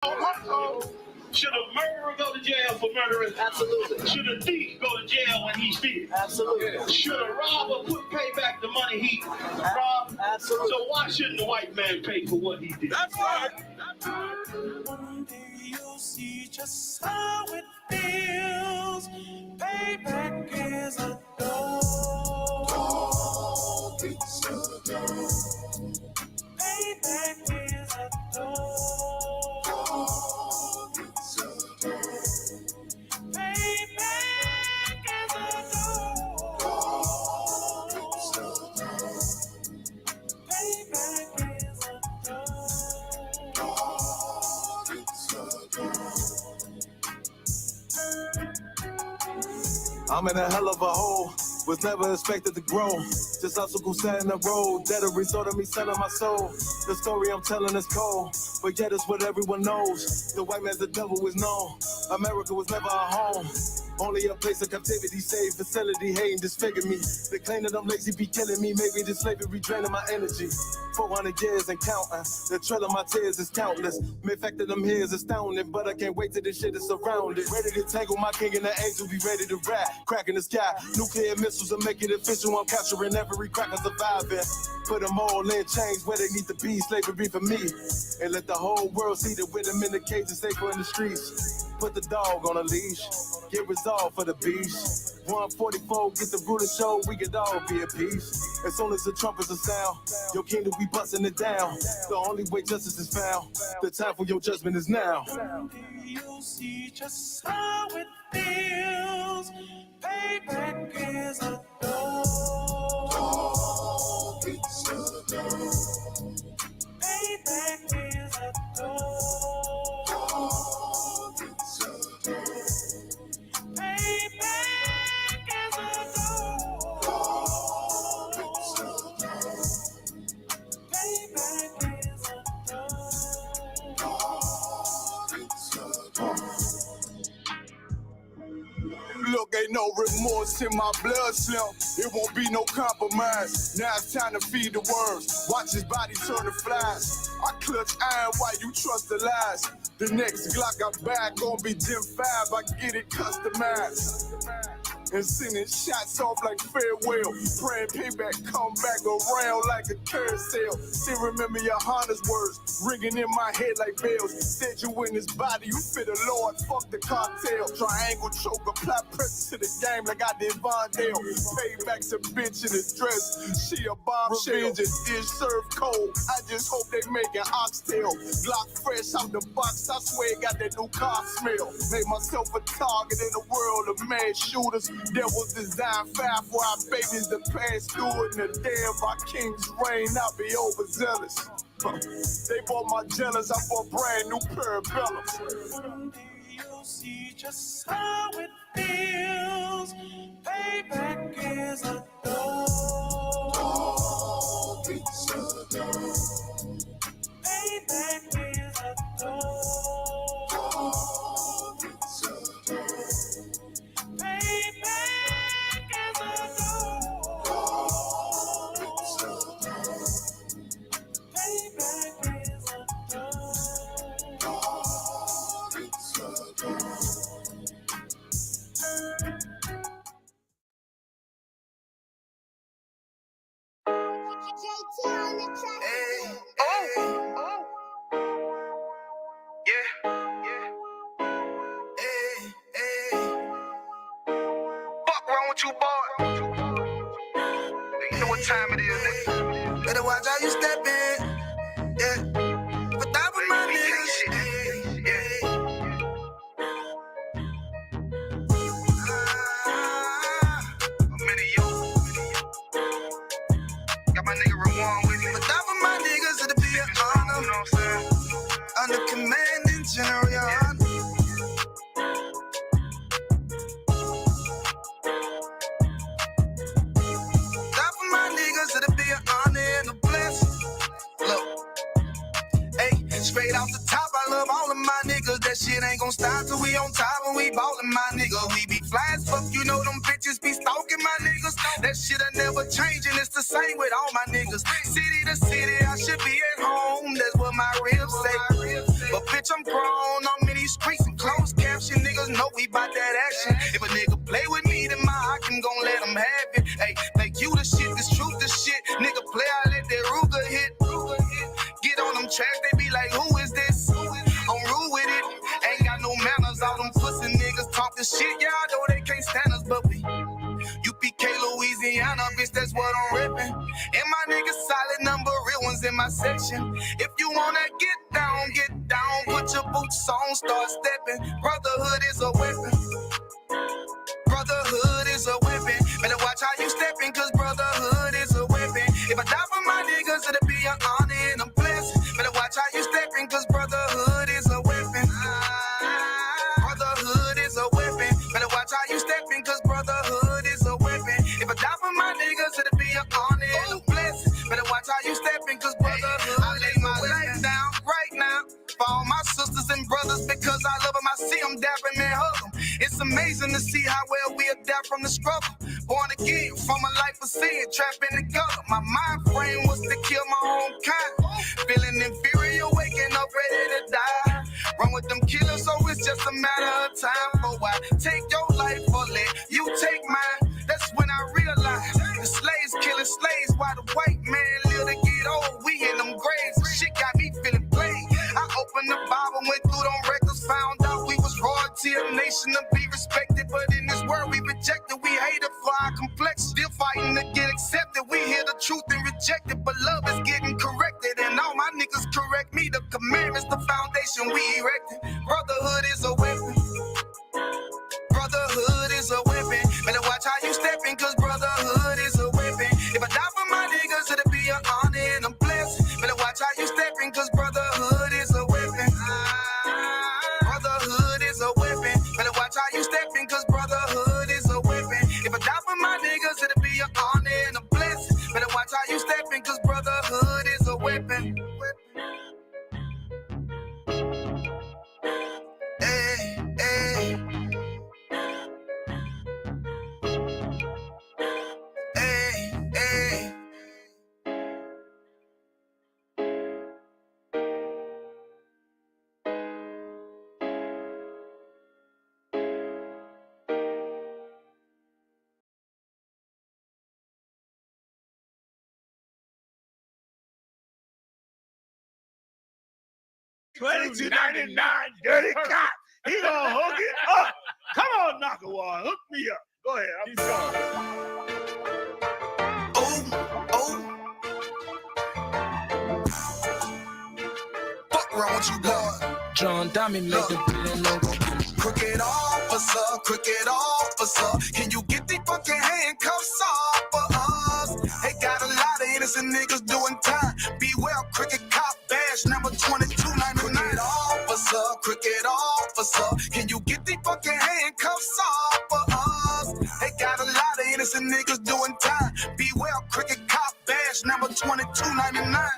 Should a murderer go to jail for murdering? Absolutely. Should a thief go to jail when he steals? Absolutely. Should a robber pay back the money he robbed? Absolutely. So why shouldn't the white man pay for what he did? That's right. One day you'll see just how it feels. Payback is a dog. It's a dog. Payback is a dog. It's a dog. Payback is a dog. It's a dog. Payback is a dog. It's a dog. I'm in a hell of a hole, was never expected to grow. Just obstacles set in the road, that a result of me selling my soul. The story I'm telling is cold, but yet it's what everyone knows. The white man's the devil is known. America was never our home. Only a place of captivity, safe facility, hating, disfigure me. They claim that I'm lazy, be killing me. Maybe this slavery draining my energy. 400 years and counting. The trail of my tears is countless. The fact that I'm here is astounding, but I can't wait till this shit is surrounded. Ready to tangle my king and the angel, be ready to rap. Crack in the sky, nuclear missiles will make it official. I'm capturing every cracker surviving. Put them all in chains where they need to be. Slavery for me. And let the whole world see that with them in the cage and safer in the streets. Put the dog on a leash. Get resolved for the beast. 144, get the ruler show, we could all be at peace. As soon as the trumpets are sound, your kingdom, we busting it down. The only way justice is found, the time for your judgment is now. You'll see just how it feels. Payback is a dog. It's a dog. Payback is a dog. It's a dog. Payback is a dog. It's a dog. Payback is a dog. It's a dog. Look, ain't no remorse in my blood slim. It won't be no compromise. Now it's time to feed the worms. Watch his body turn to flies. I clutch iron while you trust the lies. The next Glock I buy gon' be Gen 5. I get it customized. And sending shots off like farewell. Praying payback come back around like a carousel. Still remember YAHANNA's words ringing in my head like bells. Said you in his body, you fit a Lord, fuck the cartel. Triangle choke, apply pressure to the game like I did Vondale. Payback's a bitch in a dress, she a bombshell. Revenge is served cold, I just hope they make an oxtail. Glock fresh out the box, I swear it got that new car smell. Made myself a target in the world of mad shooters. Devils design fire for our babies to pass through in the day of our king's reign. I'll be overzealous. They bought my jealous, I bought brand new parabellums. One day you'll see just how it feels. Payback is a dog. It's a dog. Payback is a dog. It's a dog. Payback is a dog. It's a dog. Payback is a dog. It's a dog. You boy. You know what time it is, nigga. Better watch how you step in. Yeah. But that was my niggas. I'm in yo. Got my nigga Rawan with me. But that was my niggas, it'll be an honor. You know what I'm saying? Under commanding General YAHANNA. Straight off the top, I love all of my niggas. That shit ain't gon' stop till we on top and we ballin', my nigga. We be fly as fuck, you know them bitches be stalking my niggas. That shit I never change and it's the same with all my niggas. City to city, I should be at home. That's what my ribs say. But bitch, I'm grown, I'm in these streets and closed caption. Niggas know we bout that action. If a nigga play with me, then my I can gon' let him have it. Hey, think you the shit, this truth the shit. Nigga play, I let that Ruger hit. Get on them tracks, they be like, who is this? I'm rude with it. Ain't got no manners, all them pussy niggas talking shit. Y'all know they can't stand us, but we U.P.K, Louisiana, bitch, that's what I'm ripping. And my niggas solid number, real ones in my section. If you wanna get down, put your boots on, start stepping. Brotherhood is a weapon. Brotherhood is a weapon. Better watch how you stepping, cause brotherhood is a weapon. If I die for my niggas, it'll be an honor and a blessing. Better watch how you stepping, cause brotherhood is a weapon. Brotherhood is a weapon. Better watch how you stepping, cause brotherhood is a weapon. If I die for my niggas, it'll be an honor and a blessing. Better watch how you stepping, cause brotherhood I lay my life down right now for all my sisters and brothers, because I love them. I see them dapping and hug them. It's amazing to see how well we adapt from the struggle. Born again from a life of sin, trapped in the gutter. My mind frame was to kill my own kind. Feeling inferior, waking up ready to die. Run with them killers, so it's just a matter of time. For I take your life or let you take mine. That's when I realized the slaves killing slaves while the white man live to get old. We in them graves. Shit got me feeling played. I opened the Bible, went through them records, found out we was royalty, a nation to be respected. But in this world we rejected, we hated for our complex. Still fighting to get accepted. We hear the truth and reject it, but love is getting corrected. And all my niggas correct me. The commandments, the foundation we erected. Brotherhood is a weapon. Brotherhood is a weapon. Better watch how you stepping, cause brotherhood is a weapon. If I die for my niggas, it'll be an honor and a blessing. Better watch how you stepping, cause brotherhood is a weapon. Brotherhood is a weapon. Better watch how you stepping, cause brotherhood is a weapon. If I die for my niggas, it'll be an honor and a blessing. Better watch how you stepping, cause brotherhood is a weapon. Hey, hey. Hey, hey. $22.99, dirty cop. He gonna hook it up. Come on, Nakawar, hook me up. Go ahead, I'm sorry. Oh. Fuck wrong with you, blood. John Diamond make the feeling logo. Crooked officer, can you get these fucking handcuffs off of us? They got a lot of innocent niggas doing time. Beware, crooked cop badge number 2299. Crooked officer, can you get these fucking handcuffs off of us? They got a lot of innocent niggas doing time. Beware, crooked cop badge number 2299.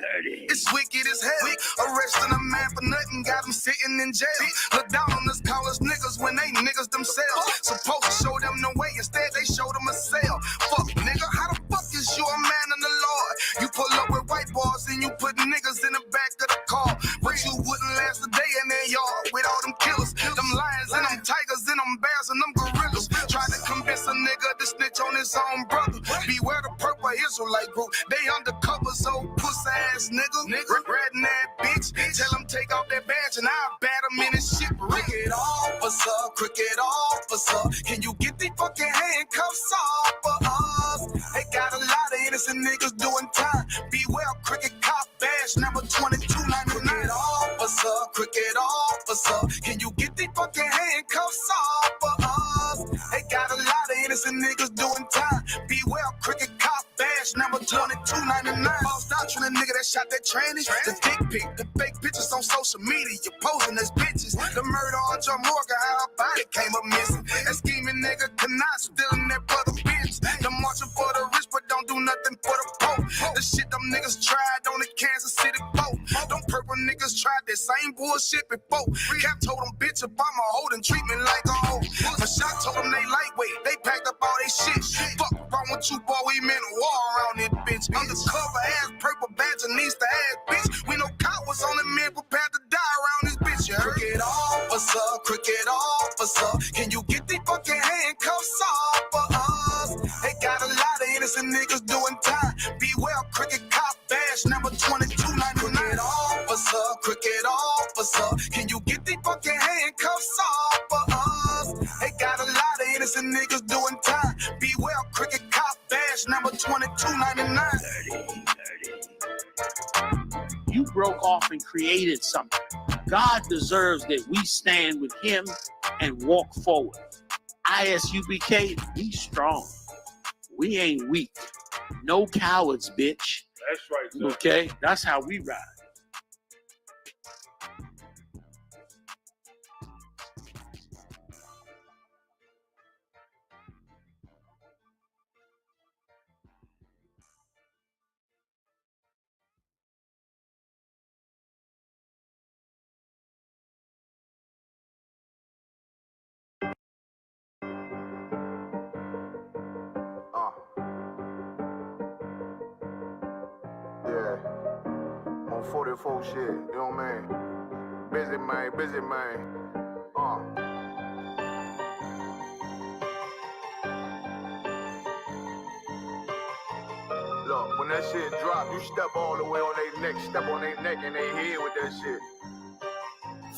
It's wicked as hell. Arresting a man for nothing, got him sitting in jail. Look down on us, call us niggas when they niggas themselves. Supposed to show them the way, instead they show them a cell. Fuck nigga, how the fuck is you a man of the Lord? You pull up with white boys and you put niggas in the back of the car, but you wouldn't last a day in their yard with all them killers, them lions and them tigers and them bears and them gorillas. Tried to convince a nigga to snitch on his own brother. Beware the purple Israelite group, they undercover, so pussy ass nigga. Regretting that bitch, tell him take off that badge and I'll bat him in his shit. Crooked officer, can you get these fucking handcuffs off of us? They got a lot of innocent niggas doing time. Beware, crooked cop badge number 2299. Crooked officer, can you get these fucking handcuffs off of us? They got a lot of innocent niggas doing time. Beware, crooked cop badge number 2299. False doctrine, a nigga that shot that tranny. The dick pic, the fake pictures on social media, you posing as bitches. The murder on Joe Morgan, how her body came up missing. That scheming nigga cannot stealing that brother bitch. Them marching for the rich, but don't do nothing for the poor. The shit them niggas tried on the Kansas City boat. Them purple niggas tried that same bullshit before. Cap told them bitch Obama holding treatment like a hoe. Mashot told them they lightweight, they packed up all they shit. Fuck wrong with you, boy, we meant a war around this bitch. Undercover ass, purple badge and Easter ass bitch. We know cowards only men prepared to die around this bitch. Cricket officer, can you get these fucking handcuffs off for us? They got a lot of innocent niggas doing time. Beware, cricket cop badge number 2299. Cricket officer, can you get these fucking handcuffs off for us? They got a lot of innocent niggas doing time. Beware, cricket cop badge number 2299. 30. You broke off and created something. God deserves that we stand with him and walk forward. I.S.U.P.K, we strong. We ain't weak. No cowards, bitch. That's right, sir. Okay? That's how we ride. Yeah, on 44 shit, you know what I mean? Busy man. Look, when that shit drop, you step all the way on their neck, step on their neck and they head with that shit.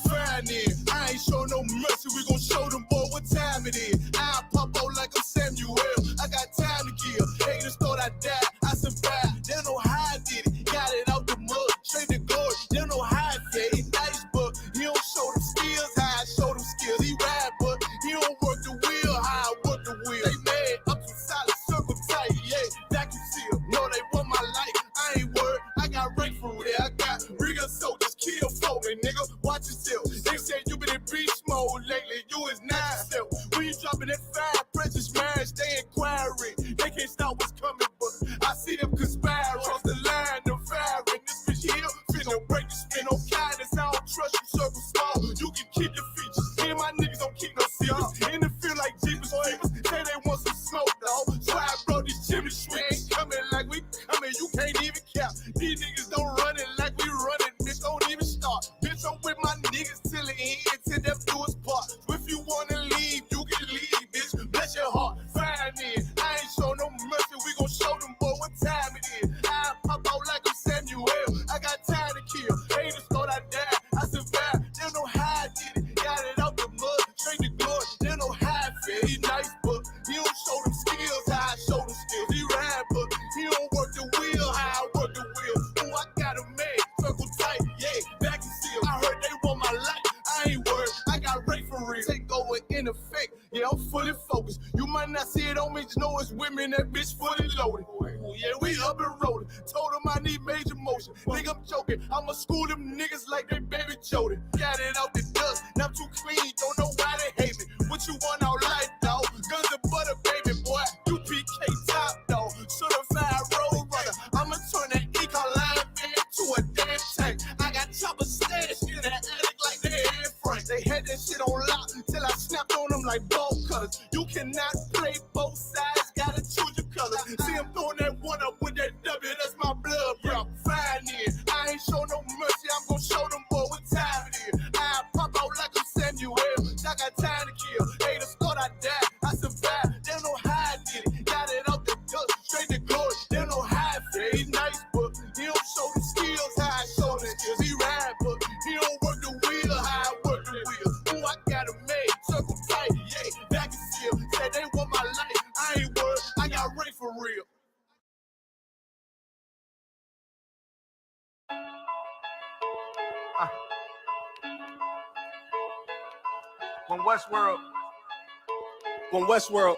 Fine then, I ain't show no mercy, we gon' show them boy what time it is. I pop out like I'm Samuel, I got time to kill. Haters thought I died, I survived. They don't know how I did it, got it out the mud, straight to glory. They don't know how I did it, nice but he don't show them skills, how I show them skills. He ride but he don't work the wheel, how I work the wheel. They mad, up to solid, circle tight, yeah, vacuum seal. No, they want my life, I ain't worried, I got rank for real. I got real soldiers, kill for me, nigga, watch yourself. They said you been in beast mode lately, you is not yourself. When you dropping that fire, precious marriage, they inquiring. They can't stop what's coming, but I see them conspiring. Cross the line, them firing. This bitch here, finna break the spin on kindness. I don't trust you, circle small. You can keep your features. Me and my niggas don't keep no secrets. In the field like Jeepers Creepers, say they want some smoke, dog. So I brought these chimney sweeps. Coming like we coming, you can't even count. These niggas don't run it like we run it, bitch, don't even start. Bitch, I'm with my niggas till the end, till them do us part. So if you wanna leave, you can leave, bitch. Bless your heart, fine in. I ain't show no mercy, we gon' show them boy what time it is. I pop out like I'm Samuel, I got time to kill. Haters thought I died, I survived. They don't know how I did it, got it out the mud, straight to glory. They don't know how I feel. He nice, but he don't show them skills, how I show them skills. He ride, but he don't work the wheel, how I work the wheel. Ooh, I got a man, circle tight, yeah, back and seal. I heard they want my life, I ain't worried, I got rate for real. Take over in effect, yeah, I'm fully focused. You might not see it on me, just know it's women, that bitch fully loaded. Ooh, yeah, we up and rolling. Told them I need major motion. Think I'm joking, I'ma school them niggas like they baby Jody. Got it out the dust, now I'm too clean, don't know why they hate me. What you want out life, dog? Guns and butter, baby boy. U.P.K top, dog. Certified road runner. I'ma turn that eco-line into a damn tank. I got chopper stash in the attic like they Air Frank. They had that shit on lock till I snapped on them like ball cutters. You cannot play both sides, gotta choose your colors. See him throwing that one up with that W, that's my blood, bro. Fine in. I ain't show no mercy, I'm gonna show them boy what time it is. I pop out like I'm Samuel, I got time to kill. Haters thought I died, I survived. They don't know how I did it, got it out the dust, straight to glory. They don't know how I feel. He nice, but he don't show the skills, how I show the skills. He ride, but he don't work the wheel, how I work the wheel. Ooh, I got a man, circle tight, yeah, back and seal. Said they want my life, I ain't worried, I got Ray for real. From Westworld.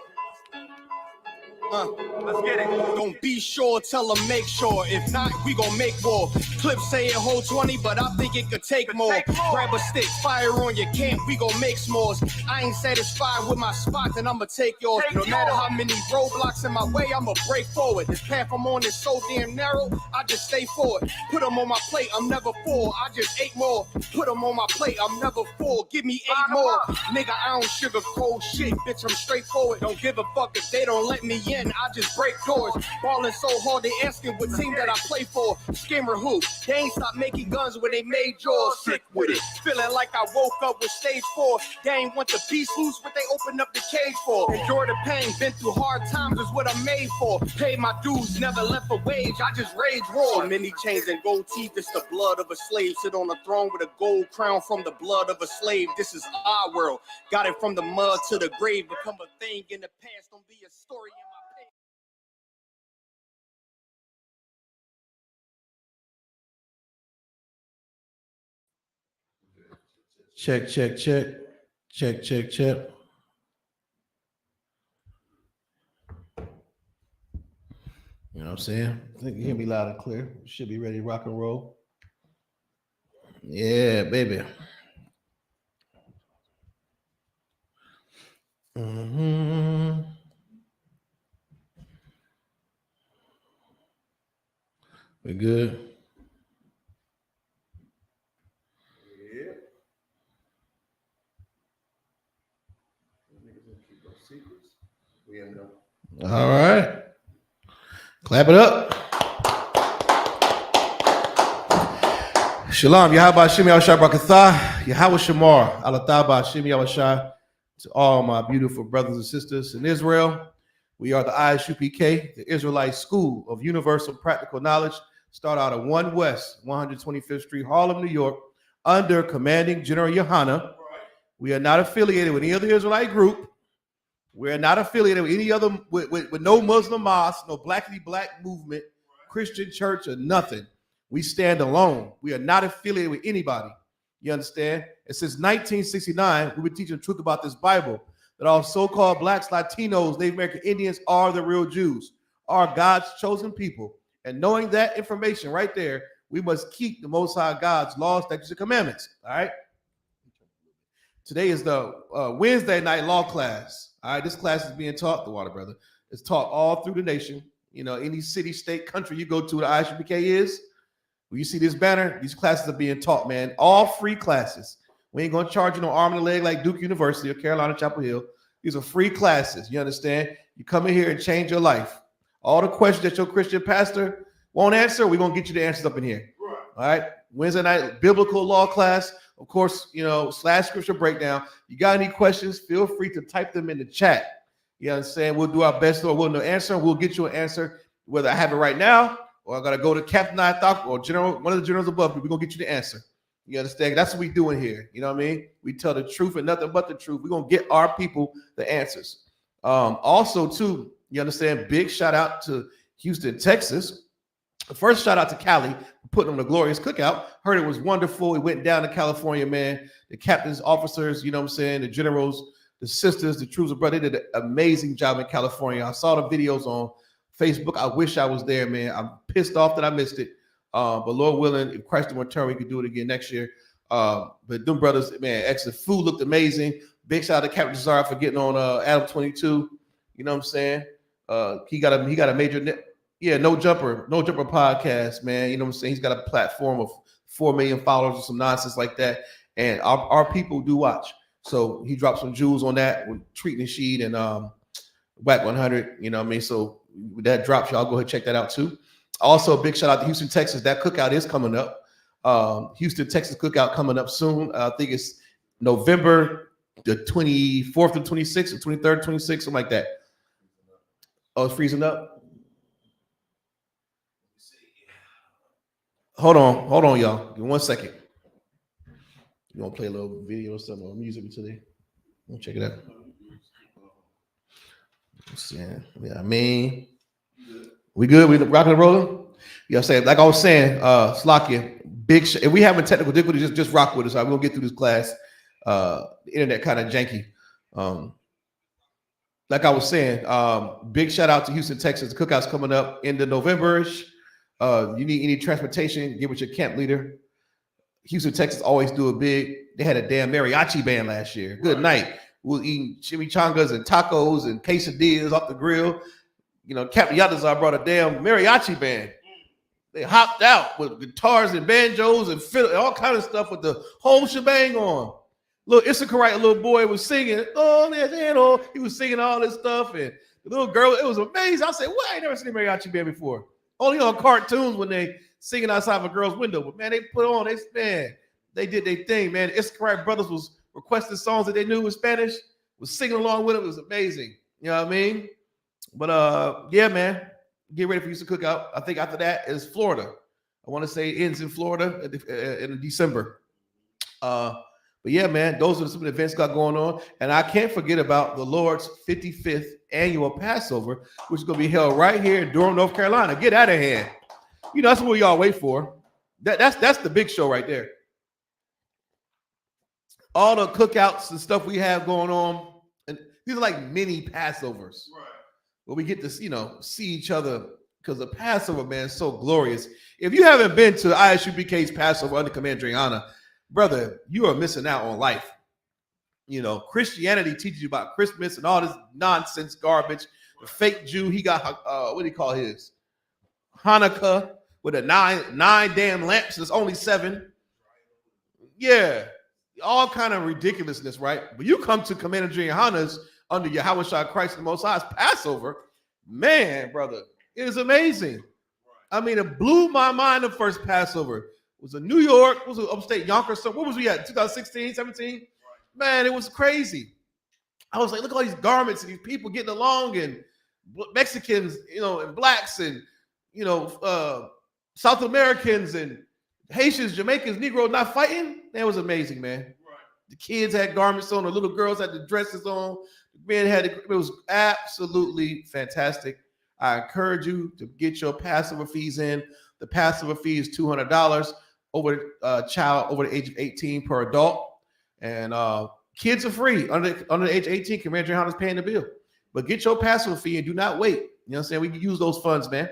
Let's get it. Don't be sure, tell them make sure. If not, we gon' make more. Clips say it hold 20, but I think it could take more. Grab a stick, fire on your camp, we gon' make s'mores. I ain't satisfied with my spot, then I'ma take yours. No matter how many roadblocks in my way, I'ma break forward. This path I'm on is so damn narrow, I just stay forward. Put them on my plate, I'm never full, I just ate more. Put them on my plate, I'm never full, give me 8 more. Nigga, I don't sugarcoat shit, bitch, I'm straightforward. Don't give a fuck if they don't let me in. again, I just break doors. Ballin' so hard, they asking what team that I play for. Skimmer who? They ain't stopped making guns when they made yours. Sick with it. Feeling like I woke up with stage 4. They ain't want the beast loose, but they opened up the cage for. Endure the pain, been through hard times is what I'm made for. Paid my dues, never left a wage, I just rage raw. Many chains and gold teeth, it's the blood of a slave. Sit on a throne with a gold crown from the blood of a slave. This is our world. Got it from the mud to the grave. Become a thing in the past, don't be a story in my pain. Check, check, check. Check, check, check. You know what I'm saying? I think you hear me loud and clear. Should be ready to rock and roll. Yeah, baby. Mm-hmm. We good? Yeah. All right. Clap it up. Shalom. Yahweh Shem Yahweh Barakatah. Yahweh Shamar. Alataba Shem Yahweh. To all my beautiful brothers and sisters in Israel. We are the I.S.U.P.K, the Israelite School of Universal Practical Knowledge. Start out at 1 West, 125th Street, Harlem, New York, under Commanding General YAHANNA. We are not affiliated with any other Israelite group. We are not affiliated with any other, with no Muslim mosque, no blackity black movement, Christian church, or nothing. We stand alone. We are not affiliated with anybody. You understand? And since 1969, we've been teaching the truth about this Bible, that all so-called blacks, Latinos, Native American Indians are the real Jews, are God's chosen people. And knowing that information right there, we must keep the Most High God's laws, statutes, and commandments. All right? Today is the Wednesday night law class. All right, this class is being taught, the water brother. It's taught all through the nation. You know, any city, state, country you go to, the I.S.U.P.K is. When you see this banner, these classes are being taught, man. All free classes. We ain't gonna charge you no arm and a leg like Duke University or Carolina Chapel Hill. These are free classes. You understand? You come in here and change your life. All the questions that your Christian pastor won't answer, we're gonna get you the answers up in here. Right. All right. Wednesday night biblical law class. Of course, you know, / scripture breakdown. You got any questions? Feel free to type them in the chat. You understand? We'll do our best, or we'll know answer. We'll get you an answer, whether I have it right now or I gotta go to Captain I.S.U.P.K or General, one of the generals above me. We're gonna get you the answer. You understand? That's what we doing here. You know what I mean? We tell the truth and nothing but the truth. We're gonna get our people the answers. Also, too, you understand? Big shout out to Houston, Texas. The first shout out to Cali for putting on the glorious cookout. Heard it was wonderful. It went down to California, man. The captains, officers, you know what I'm saying? The generals, the sisters, the troops, brother, they did an amazing job in California. I saw the videos on Facebook. I wish I was there, man. I'm pissed off that I missed it. But Lord willing, if Christ will return, we could do it again next year. But them brothers, man, excellent. Food looked amazing. Big shout out to Captain Zara for getting on Adam 22. You know what I'm saying? He got a major no jumper podcast, man. You know what I'm saying? He's got a platform of 4 million followers or some nonsense like that. And our people do watch. So he dropped some jewels on that with Treat and Sheed and Whack 100. You know what I mean? So with that drops, y'all go ahead and check that out too. Also, a big shout out to Houston, Texas. That cookout is coming up. Houston, Texas cookout coming up soon. I think it's November the 24th and 26th, or 23rd, 26th, something like that. Oh, it's freezing up. Hold on, y'all. Give me 1 second. You want to play a little video or something or music today? Let me check it out. Yeah, I mean, we good? We rocking and rolling? You know what I'm saying? Like I was saying, Slakia, if we having technical difficulties, just rock with us. We're going to get through this class. The internet kind of janky. Like I was saying, big shout out to Houston, Texas. The cookout's coming up end of November-ish. You need any transportation, get with your camp leader. Houston, Texas always do a big. They had a damn mariachi band last year. Good night. We'll eat chimichangas and tacos and quesadillas off the grill. You know, Captain Yadazar brought a damn mariachi band. They hopped out with guitars and banjos and all kind of stuff with the whole shebang on. Little Isupk, little boy was singing. Oh, he was singing all this stuff, and The little girl, it was amazing. I said, "What? I ain't never seen a mariachi band before. Only on cartoons when they singing outside of a girl's window. But man, they put on, they did their thing, man. Isupk brothers was requesting songs that they knew in Spanish, was singing along with them. It was amazing. You know what I mean? But yeah, man, get ready for Easter cookout. I think after that is Florida. I want to say it ends in Florida in December. But yeah, man, those are some of the events got going on. And I can't forget about the Lord's 55th annual Passover, which is going to be held right here in Durham, North Carolina. Get out of here. You know, that's what y'all wait for. That's the big show right there. All the cookouts and stuff we have going on. And these are like mini Passovers. Right. Where we get to, you know, see each other, because the Passover, man, is so glorious. If you haven't been to I.S.U.P.K's Passover under Commander YAHANNA, brother, you are missing out on life. You know, Christianity teaches you about Christmas and all this nonsense garbage. The fake Jew, he got, what do you call his? Hanukkah with a nine damn lamps. There's only 7. Yeah, all kind of ridiculousness, right? But you come to Commander YAHANNA's under Yahawashi Christ the Most High's Passover, man, brother, it is amazing. I mean, it blew my mind the first Passover. It was in New York, it was upstate Yonkers. So what was we at? 2016, 17? Man, it was crazy. I was like, look at all these garments and these people getting along, and Mexicans, you know, and blacks, and you know, South Americans and Haitians, Jamaicans, Negroes not fighting. That was amazing, man. Right. The kids had garments on, the little girls had the dresses on, the men had it was absolutely fantastic. I encourage you to get your Passover fees in. The Passover fee is $200 over child over the age of 18 per adult, and kids are free under the age of 18. Commander YAHANNA's paying the bill, but get your Passover fee and do not wait. You know what I'm saying? We can use those funds, man.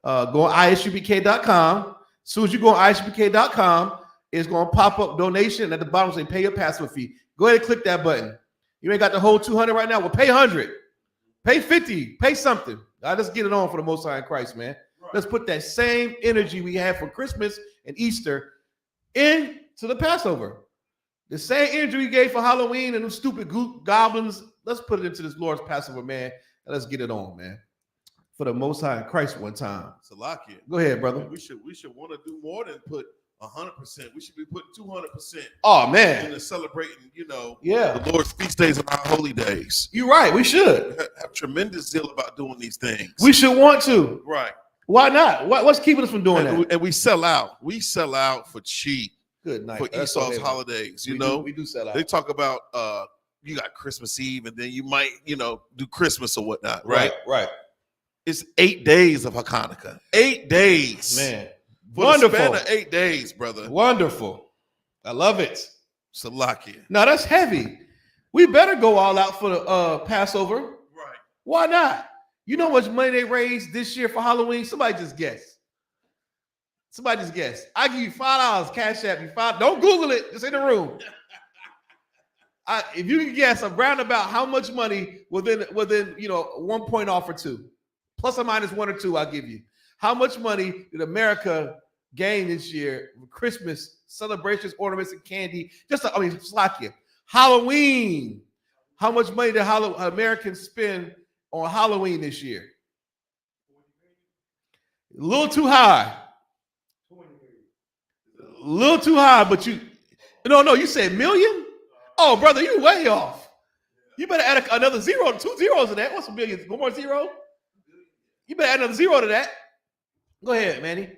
Go on ISUPK.com. As soon as you go on ISUPK.com, it's going to pop up donation at the bottom saying pay your Passover fee. Go ahead and click that button. You ain't got the whole 200 right now. Well, pay 100, pay 50, pay something. Let's get it on for the Most High in Christ, man. Right. Let's put that same energy we have for Christmas and Easter into the Passover. The same energy we gave for Halloween and them stupid goblins. Let's put it into this Lord's Passover, man, and let's get it on, man. For the Most High in Christ one time. Salakia. Go ahead, brother. We should want to do more than put 100%. We should be putting 200%. Oh man, into celebrating, you know, yeah, the Lord's feast days and our holy days. You're right. We should have tremendous zeal about doing these things. We should want to. Right. Why not? What's keeping us from doing that? And we sell out. We sell out for cheap. Good night. For Esau's holidays. You know, we do sell out. They talk about you got Christmas Eve, and then you might, you know, do Christmas or whatnot. Right. Right. It's 8 days of Hanukkah. 8 days, man. For wonderful. The span of 8 days, brother. Wonderful. I love it. Salakia. Now that's heavy. We better go all out for the Passover. Right. Why not? You know how much money they raised this year for Halloween? Somebody just guess. Somebody just guess. I give you $5. Cash App you $5. Don't Google it. Just in the room. If you can guess around about how much money within 1 point off or 2, plus or minus 1 or 2, I'll give you. How much money did America gain this year with Christmas celebrations, ornaments, and candy? Slakia. Halloween. How much money did Americans spend on Halloween this year? A little too high. A little too high, but you said million? Oh, brother, you way off. You better add another 0, 2 zeros to that. What's a million? One more zero? You better add another 0 to that. Go ahead, Manny.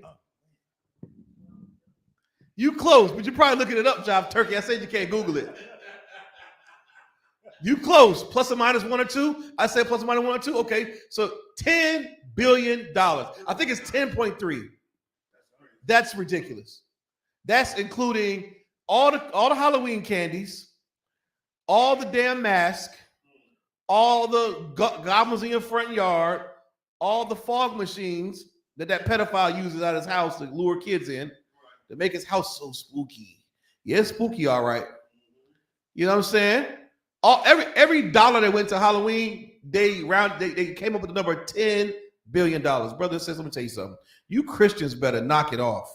You close, but you're probably looking it up, Job Turkey. I said you can't Google it. You close, plus or minus 1 or 2. I said plus or minus 1 or 2. Okay, so $10 billion. I think it's 10.3. That's ridiculous. That's including all the Halloween candies, all the damn masks, all the goblins in your front yard, all the fog machines that pedophile uses at his house to lure kids in, to make his house so spooky. Yeah, it's spooky, all right. You know what I'm saying? Every dollar that went to Halloween, they came up with the number $10 billion. Brother and sister, let me tell you something. You Christians better knock it off.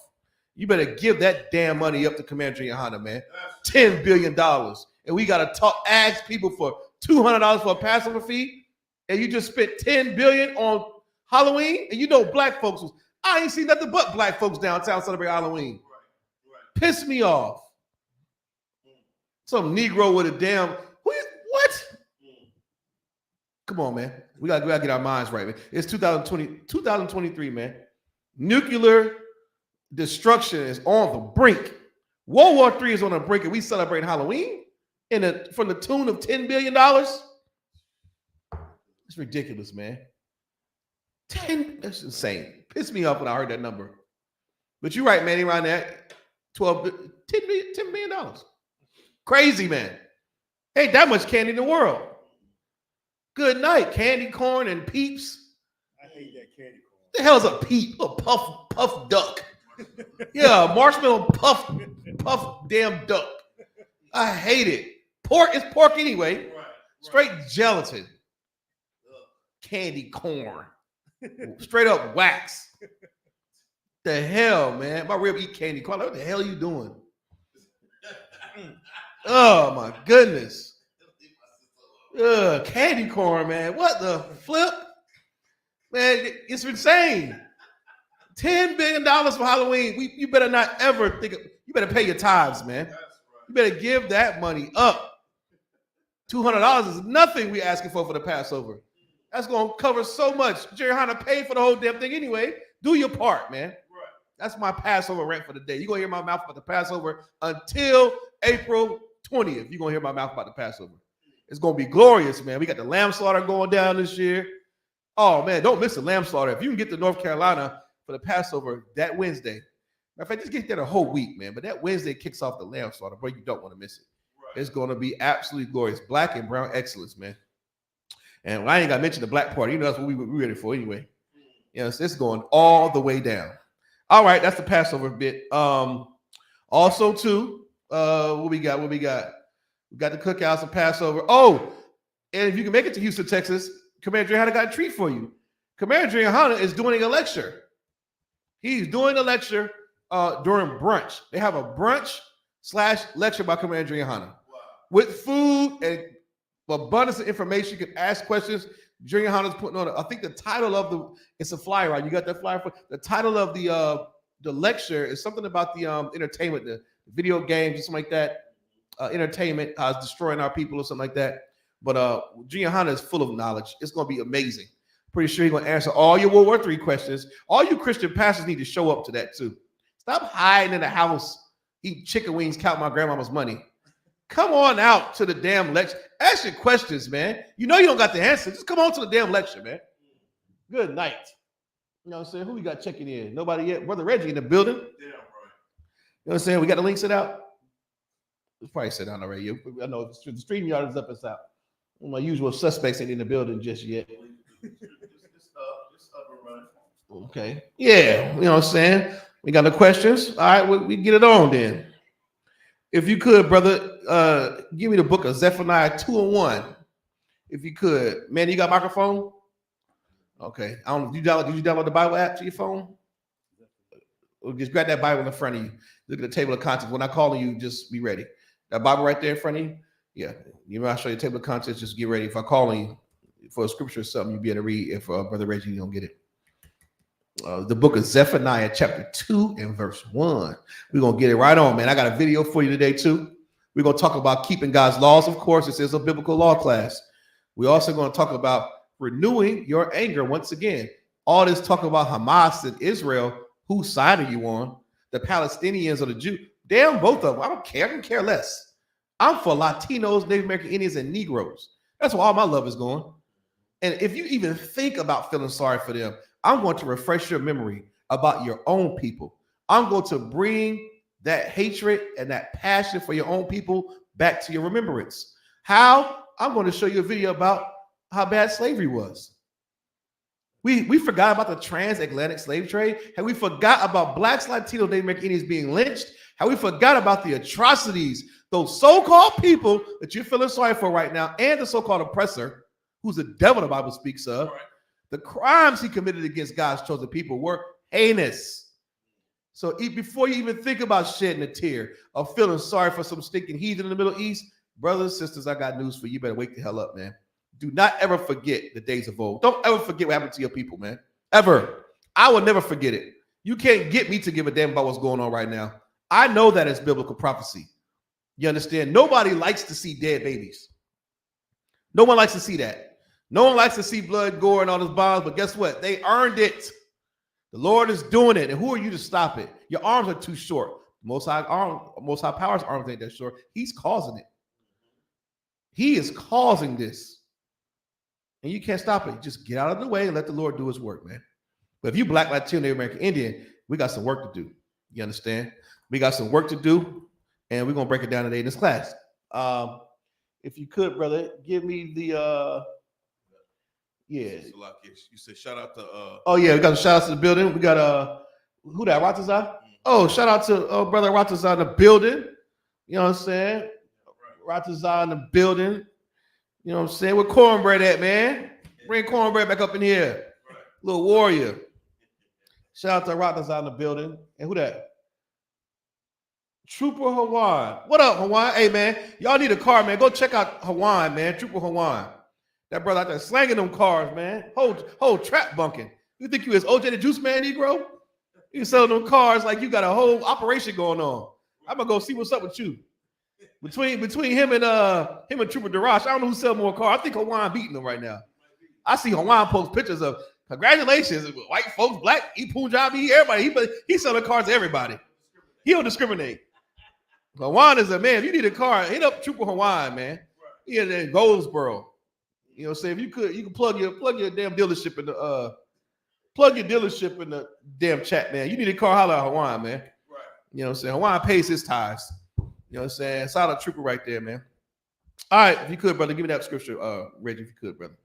You better give that damn money up to Commander YAHANNA, man. $10 billion. And we got to ask people for $200 for a Passover fee. and you just spent $10 billion on Halloween, and you know black folks was, I ain't seen nothing but black folks downtown celebrate Halloween. Piss me off. Some Negro with a damn what? Come on, man. We gotta get our minds right, man. It's 2023, man. Nuclear destruction is on the brink. World War III is on the brink, and we celebrate Halloween from the tune of $10 billion. It's ridiculous, man. That's insane. Pissed me off when I heard that number. But you're right, man. Around that $10 million. Crazy, man. Ain't that much candy in the world. Good night, candy corn and peeps. I hate that candy corn. The hell's a peep? A puff duck. Yeah, marshmallow puff damn duck. I hate it. Pork is pork anyway. Straight gelatin. Candy corn. Straight up wax. The hell, man. My rib eat candy corn. What the hell are you doing? Oh my goodness. Candy corn, man. What the flip? Man, it's insane. $10 billion for Halloween. You better not ever think of, you better pay your tithes, man. You better give that money up. $200 is nothing we asking for the Passover. That's going to cover so much. YAHANNA paid for the whole damn thing anyway. Do your part, man. That's my Passover rant for the day. You're going to hear my mouth about the Passover until April 20th. You're going to hear my mouth about the Passover. It's going to be glorious, man. We got the lamb slaughter going down this year. Oh, man, don't miss the lamb slaughter. If you can get to North Carolina for the Passover that Wednesday, matter of fact, just get there a whole week, man. But that Wednesday kicks off the lamb slaughter, bro. You don't want to miss it. It's going to be absolutely glorious. Black and brown excellence, man. And I ain't got to mention the black party. You know, that's what we ready for anyway. You know, so it's going all the way down. All right, that's the Passover bit. Also, too, what we got? We got the cookouts and Passover. Oh, and if you can make it to Houston, Texas, Commander YAHANNA got a treat for you. Commander YAHANNA is doing a lecture. He's doing a lecture during brunch. They have a brunch/lecture by Commander YAHANNA with food and abundance of information. You can ask questions. YAHANNA's putting on, I think the title of it's a flyer, right? You got that flyer? The title of the lecture is something about the entertainment, the video games, or something like that. Entertainment, how it's destroying our people or something like that. But YAHANNA is full of knowledge. It's going to be amazing. Pretty sure he's going to answer all your World War III questions. All you Christian pastors need to show up to that too. Stop hiding in the house, eat chicken wings, count my grandmama's money. Come on out to the damn lecture. Ask your questions, man. You know you don't got the answer. Just come on to the damn lecture, man. Good night. You know what I'm saying? Who we got checking in? Nobody yet. Brother Reggie in the building. Yeah, bro. You know what I'm saying? We got the link set out. It's probably set down already. I know the stream yard is up and out. My usual suspects ain't in the building just yet. Okay. Yeah, you know what I'm saying? We got the questions. All right, we get it on then. If you could, brother, give me the book of Zephaniah 2:1. If you could. Man, you got a microphone? Okay. I don't know. Did you download the Bible app to your phone? Or just grab that Bible in front of you. Look at the table of contents. When I call you, just be ready. That Bible right there in front of you? Yeah. You know, I'll show you the table of contents. Just get ready. If I call you for a scripture or something, you'll be able to read. If Brother Reggie, you don't get it. The book of Zephaniah, chapter 2 and verse 1. We're going to get it right on, man. I got a video for you today, too. We're going to talk about keeping God's laws, of course. This is a biblical law class. We're also going to talk about renewing your anger once again. All this talk about Hamas and Israel, whose side are you on? The Palestinians or the Jews? Damn, both of them. I don't care. I can care less. I'm for Latinos, Native American Indians, and Negroes. That's where all my love is going. And if you even think about feeling sorry for them, I'm going to refresh your memory about your own people. I'm going to bring that hatred and that passion for your own people back to your remembrance. How? I'm going to show you a video about how bad slavery was. We forgot about the transatlantic slave trade. Have we forgot about blacks, Latinos, Native American Indians being lynched? Have we forgot about the atrocities those so-called people that you're feeling sorry for right now and the so-called oppressor, who's the devil the Bible speaks of, the crimes he committed against God's chosen people were heinous. So before you even think about shedding a tear or feeling sorry for some stinking heathen in the Middle East, brothers and sisters, I got news for you. You better wake the hell up, man. Do not ever forget the days of old. Don't ever forget what happened to your people, man. Ever. I will never forget it. You can't get me to give a damn about what's going on right now. I know that it's biblical prophecy. You understand? Nobody likes to see dead babies. No one likes to see that. No one likes to see blood, gore, and all those bombs, but guess what? They earned it. The Lord is doing it, and who are you to stop it? Your arms are too short. Most High Power's arms ain't that short. He's causing it. He is causing this. And you can't stop it. Just get out of the way and let the Lord do his work, man. But if you Black, Latino, Native American, Indian, we got some work to do. You understand? We got some work to do, and we're going to break it down today in this class. If you could, brother, give me the, yeah. You said shout out to, oh, yeah, we got a shout out to the building. We got, who that, Ratazar? Oh, shout out to brother Ratazar in the building. You know what I'm saying? Ratazar in the building. You know what I'm saying? Where Cornbread at, man? Bring Cornbread back up in here. Little warrior. Shout out to Ratazar in the building. And who that? Trooper Hawan. What up, Hawan? Hey, man. Y'all need a car, man. Go check out Hawan, man. Trooper Hawan. That brother out there slanging them cars, man. Whole trap bunking. You think you is OJ the Juice Man, Negro? You selling them cars like you got a whole operation going on. I'm gonna go see what's up with you. Between him and Trooper Darash, I don't know who sell more cars. I think Hawan beating them right now. I see Hawan post pictures of congratulations, white folks, black, Punjabi, everybody. He selling cars to everybody. He don't discriminate. Hawan is a man. If you need a car, hit up Trooper Hawan, man. He in Goldsboro. You know what I'm saying? If you could, you can plug your damn dealership in the damn chat, man. You need a car, holler at Hawan, man. Right. You know what I'm saying? Hawan pays his tithes. You know what I'm saying? Solid trooper right there, man. All right, if you could, brother, give me that scripture, Reggie, if you could, brother.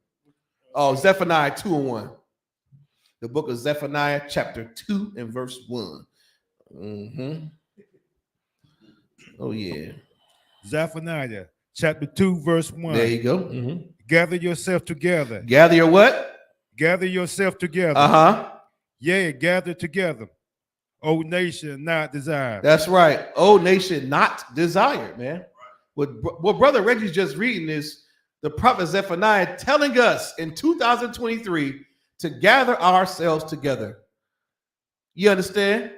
Oh, Zephaniah 2:1. The book of Zephaniah, chapter 2 and verse 1. Mm-hmm. Oh, yeah. Zephaniah, chapter 2, verse 1. There you go. Mm-hmm. Gather yourself together. Gather your what? Gather yourself together. Uh-huh. Yeah, gather together. O nation not desired. That's right. O nation not desired, man. What Brother Reggie's just reading is the prophet Zephaniah telling us in 2023 to gather ourselves together. You understand?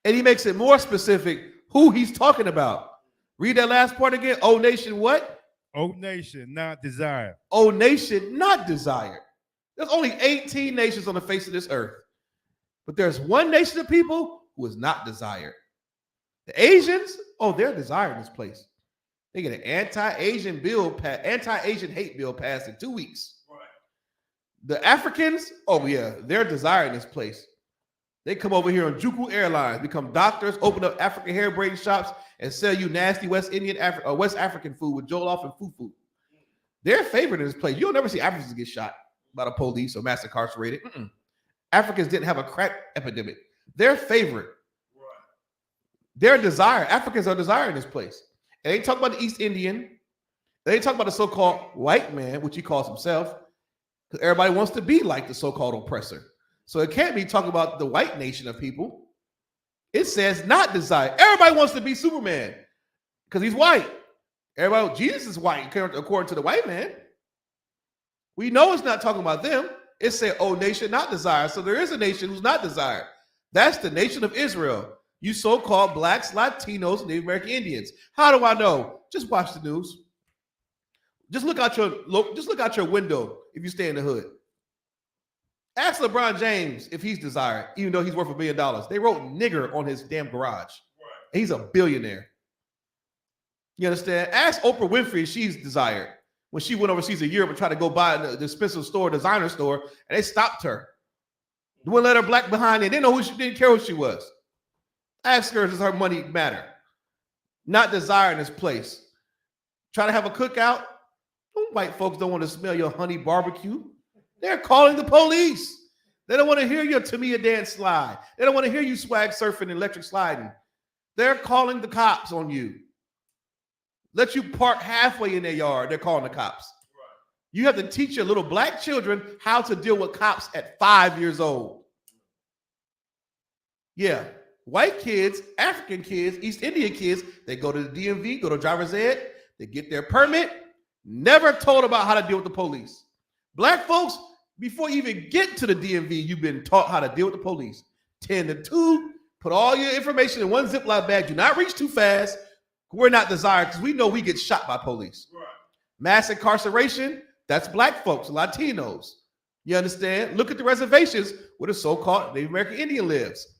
And he makes it more specific who he's talking about. Read that last part again. O nation what? O nation not desired. O nation not desired. There's only 18 nations on the face of this earth. But there's one nation of people who is not desired. The Asians, oh, they're desired in this place. They get an anti-Asian hate bill passed in 2 weeks. Right. The Africans, oh yeah, they're desired in this place. They come over here on Juku Airlines, become doctors, open up African hair braiding shops, and sell you nasty West African food with jollof and fufu. They're favored in this place. You'll never see Africans get shot by the police or mass incarcerated. Africans didn't have a crack epidemic. They're favorite. Right. They're desired. Africans are desired in this place. And they talk about the East Indian. They talk about the so-called white man, which he calls himself, because everybody wants to be like the so-called oppressor. So it can't be talking about the white nation of people. It says not desired. Everybody wants to be Superman because he's white. Jesus is white according to the white man. We know it's not talking about them. It said, oh, nation not desired. So there is a nation who's not desired. That's the nation of Israel. You so-called blacks, Latinos, Native American Indians. How do I know? Just watch the news. Just look out your window if you stay in the hood. Ask LeBron James if he's desired, even though he's worth $1 billion. They wrote nigger on his damn garage. Right. And he's a billionaire. You understand? Ask Oprah Winfrey if she's desired. When she went overseas to Europe and tried to go buy the expensive store, designer store, and they stopped her. They wouldn't let her black behind it. They didn't know she didn't care who she was. Ask her, does her money matter? Not desired in this place. Try to have a cookout. White folks don't want to smell your honey barbecue. They're calling the police. They don't want to hear your Tamia dance slide. They don't want to hear you swag surfing and electric sliding. They're calling the cops on you. Let you park halfway in their yard. They're calling the cops. Right. You have to teach your little black children how to deal with cops at 5 years old. Yeah. White kids, African kids, East Indian kids, they go to the DMV, go to driver's ed, they get their permit. Never told about how to deal with the police. Black folks, before you even get to the DMV, you've been taught how to deal with the police. 10 to 2, put all your information in one Ziploc bag. Do not reach too fast. We're not desired because we know we get shot by police. Right. Mass incarceration, that's black folks, Latinos. You understand? Look at the reservations where the so-called Native American Indian lives.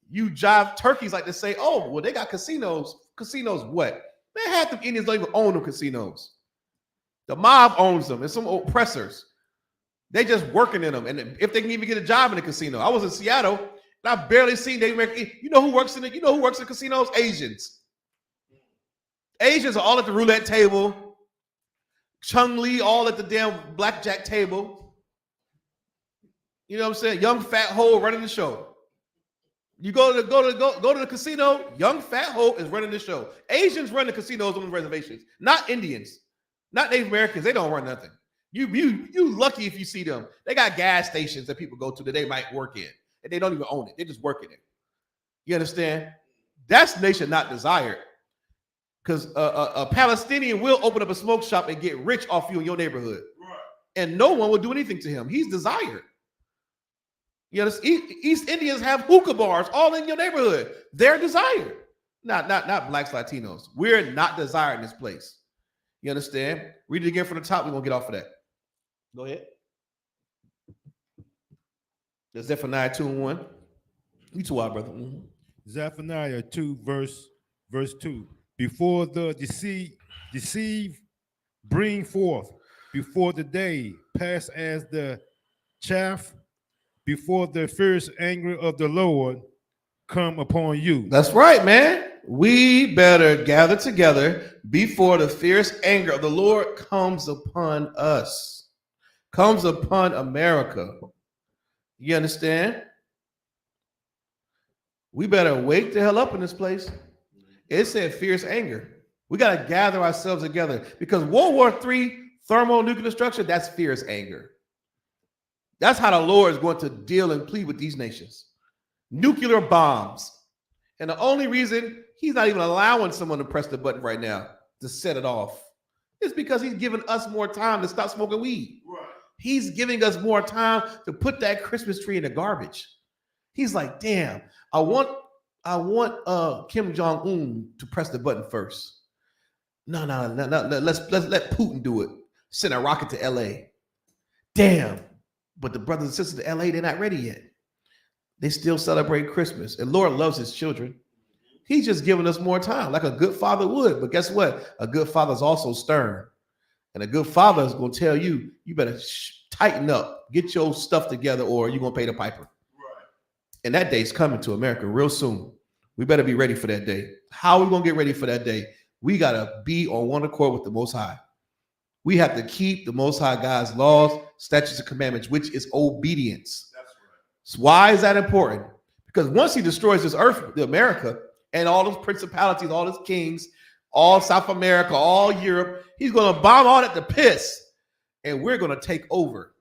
You jive turkeys like to say, oh, well, they got casinos. Casinos what? Man, half the Indians don't even own them casinos. The mob owns them. It's some oppressors. They just working in them. And if they can even get a job in the casino. I was in Seattle and I barely seen Native American. You know who works in it? You know who works in casinos? Asians. Asians are all at the roulette table. Chung Lee all at the damn blackjack table. You know what I'm saying? Young fat hoe running the show. You go to the casino, young fat hoe is running the show. Asians run the casinos on the reservations, not Indians, not Native Americans. They don't run nothing. You lucky if you see them. They got gas stations that people go to that they might work in, and they don't even own it. They just work in it. You understand? That's nation not desired. Because a Palestinian will open up a smoke shop and get rich off you in your neighborhood, right. And no one will do anything to him. He's desired. You know, East Indians have hookah bars all in your neighborhood. They're desired. Not blacks, Latinos. We're not desired in this place. You understand? Read it again from the top. We're going to get off of that. Go ahead. There's Zephaniah 2:1. You too, our brother. Mm-hmm. Zephaniah 2, verse 2. Before the deceive, bring forth. Before the day pass as the chaff. Before the fierce anger of the Lord come upon you. That's right, man. We better gather together before the fierce anger of the Lord comes upon us, comes upon America. You understand? We better wake the hell up in this place. It said fierce anger. We got to gather ourselves together because World War III thermonuclear destruction, that's fierce anger. That's how the Lord is going to deal and plead with these nations. Nuclear bombs. And the only reason he's not even allowing someone to press the button right now to set it off is because he's giving us more time to stop smoking weed. Right. He's giving us more time to put that Christmas tree in the garbage. He's like, damn, I want Kim Jong-un to press the button first. No. Let's let Putin do it. Send a rocket to LA. Damn. But the brothers and sisters in LA, they're not ready yet. They still celebrate Christmas. And Lord loves his children. He's just giving us more time, like a good father would. But guess what? A good father is also stern. And a good father is going to tell you, you better tighten up, get your stuff together, or you're going to pay the piper. Right. And that day's coming to America real soon. We better be ready for that day. How are we going to get ready for that day? We got to be on one accord with the Most High. We have to keep the Most High God's laws, statutes, and commandments, which is obedience. That's right. So why is that important? Because once he destroys this earth, America, and all those principalities, all those kings, all South America, all Europe, he's going to bomb all that to piss, and we're going to take over.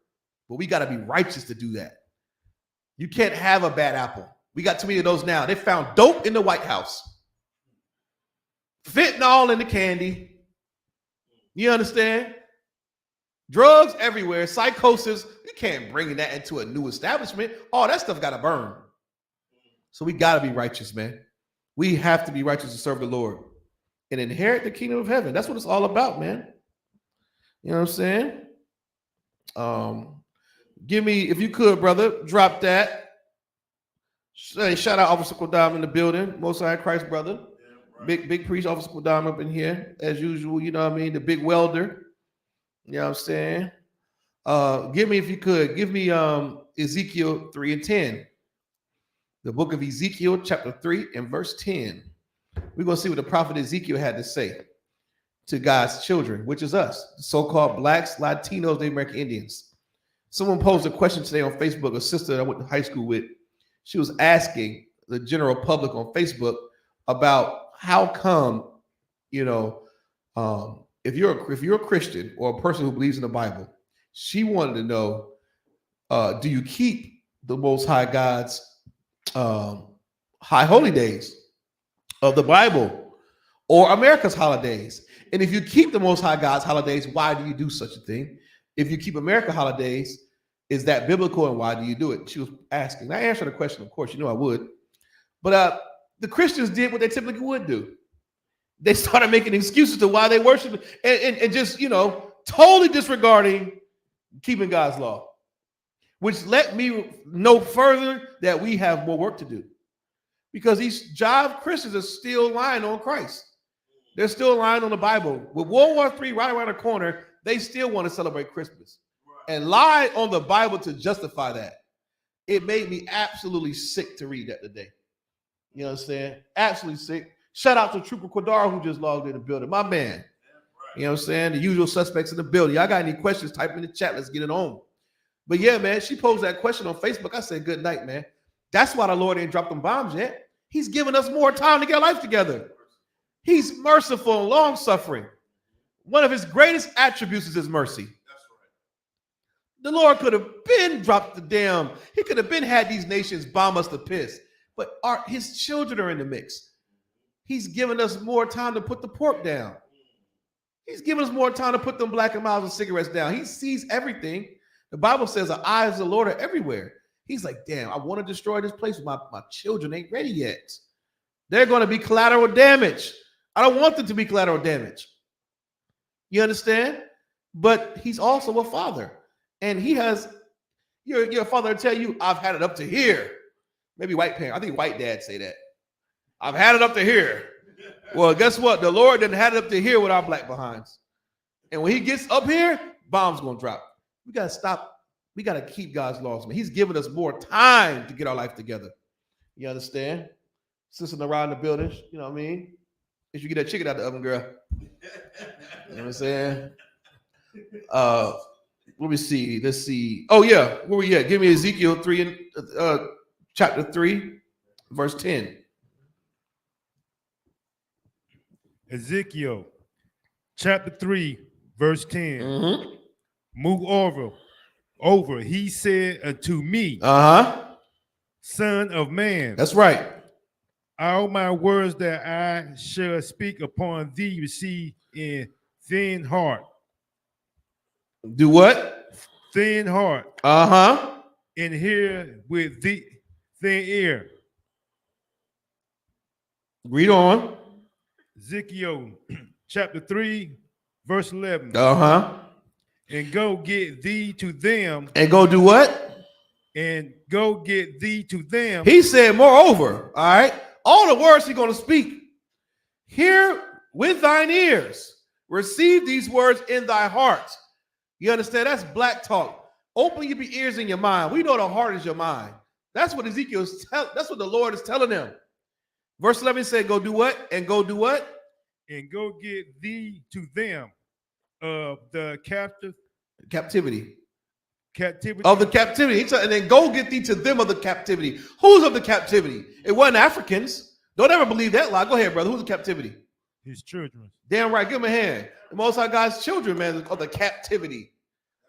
But we got to be righteous to do that. You can't have a bad apple. We got too many of those now. They found dope in the White House. Fentanyl in the candy. You understand? Drugs everywhere, psychosis. You can't bring that into a new establishment. All that stuff got to burn. So we got to be righteous, man. We have to be righteous to serve the Lord and inherit the kingdom of heaven. That's what it's all about, man. You know what I'm saying? Give me, if you could, brother, drop that. Shout out Officer Kodam in the building. Most High Christ, brother. Big priest, Officer Kodam up in here, as usual. You know what I mean? The big welder. You know what I'm saying? Give me, if you could, give me Ezekiel 3:10. The book of Ezekiel, chapter 3 and verse 10. We're going to see what the prophet Ezekiel had to say to God's children, which is us, so-called blacks, Latinos, Native American Indians. Someone posed a question today on Facebook, a sister that I went to high school with. She was asking the general public on Facebook about how come, if you're a Christian or a person who believes in the Bible, she wanted to know, do you keep the Most High God's high holy days of the Bible or America's holidays? And if you keep the Most High God's holidays, why do you do such a thing? If you keep American holidays, is that biblical, and why do you do it? She was asking. I answered the question, of course, you know I would. But the Christians did what they typically would do. They started making excuses to why they worship and just, totally disregarding keeping God's law, which let me know further that we have more work to do, because these jive Christians are still lying on Christ. They're still lying on the Bible. With World War III right around the corner, they still want to celebrate Christmas and lie on the Bible to justify that. It made me absolutely sick to read that today. You know what I'm saying? Absolutely sick. Shout out to Trooper Quadar, who just logged in the building. My man. You know what I'm saying? The usual suspects in the building. Y'all got any questions? Type in the chat. Let's get it on. But yeah, man, she posed that question on Facebook. I said, good night, man. That's why the Lord ain't dropped them bombs yet. He's giving us more time to get our life together. He's merciful and long-suffering. One of his greatest attributes is his mercy. That's right. The Lord could have been dropped he could have been had these nations bomb us to piss. But his children are in the mix. He's given us more time to put the pork down. He's given us more time to put them Black and Milds and cigarettes down. He sees everything. The Bible says the eyes of the Lord are everywhere. He's like, damn, I want to destroy this place. My children ain't ready yet. They're going to be collateral damage. I don't want them to be collateral damage. You understand? But he's also a father. And he has, your father will tell you, I've had it up to here. Maybe white parents. I think white dads say that. I've had it up to here. Well, guess what? The Lord didn't have it up to here with our black behinds. And when he gets up here, bombs going to drop. We got to stop. We got to keep God's laws, man. He's giving us more time to get our life together. You understand? Sister around the building, you know what I mean? If you get that chicken out the oven, girl. You know what I'm saying? Let me see. Let's see. Oh, yeah. Where we at? Give me Ezekiel 3 and chapter 3, verse 10. Ezekiel chapter 3, verse 10. Mm-hmm. Move over. He said unto me, Son of man. That's right. All my words that I shall speak upon thee receive in thin heart. Do what? Thin heart. And hear with the thin ear. Read on. Ezekiel chapter 3, verse 11. And go get thee to them. And go do what? And go get thee to them. He said, moreover, all right, all the words he's going to speak. Hear with thine ears. Receive these words in thy heart. You understand? That's black talk. Open your ears in your mind. We know the heart is your mind. That's what that's what the Lord is telling them. Verse 11 said, go do what? And go do what? And go get thee to them of the captivity. Of the captivity. And then go get thee to them of the captivity. Who's of the captivity? It wasn't Africans. Don't ever believe that lie. Go ahead, brother. Who's the captivity? His children. Damn right. Give him a hand. The Most High God's children, man, of the captivity.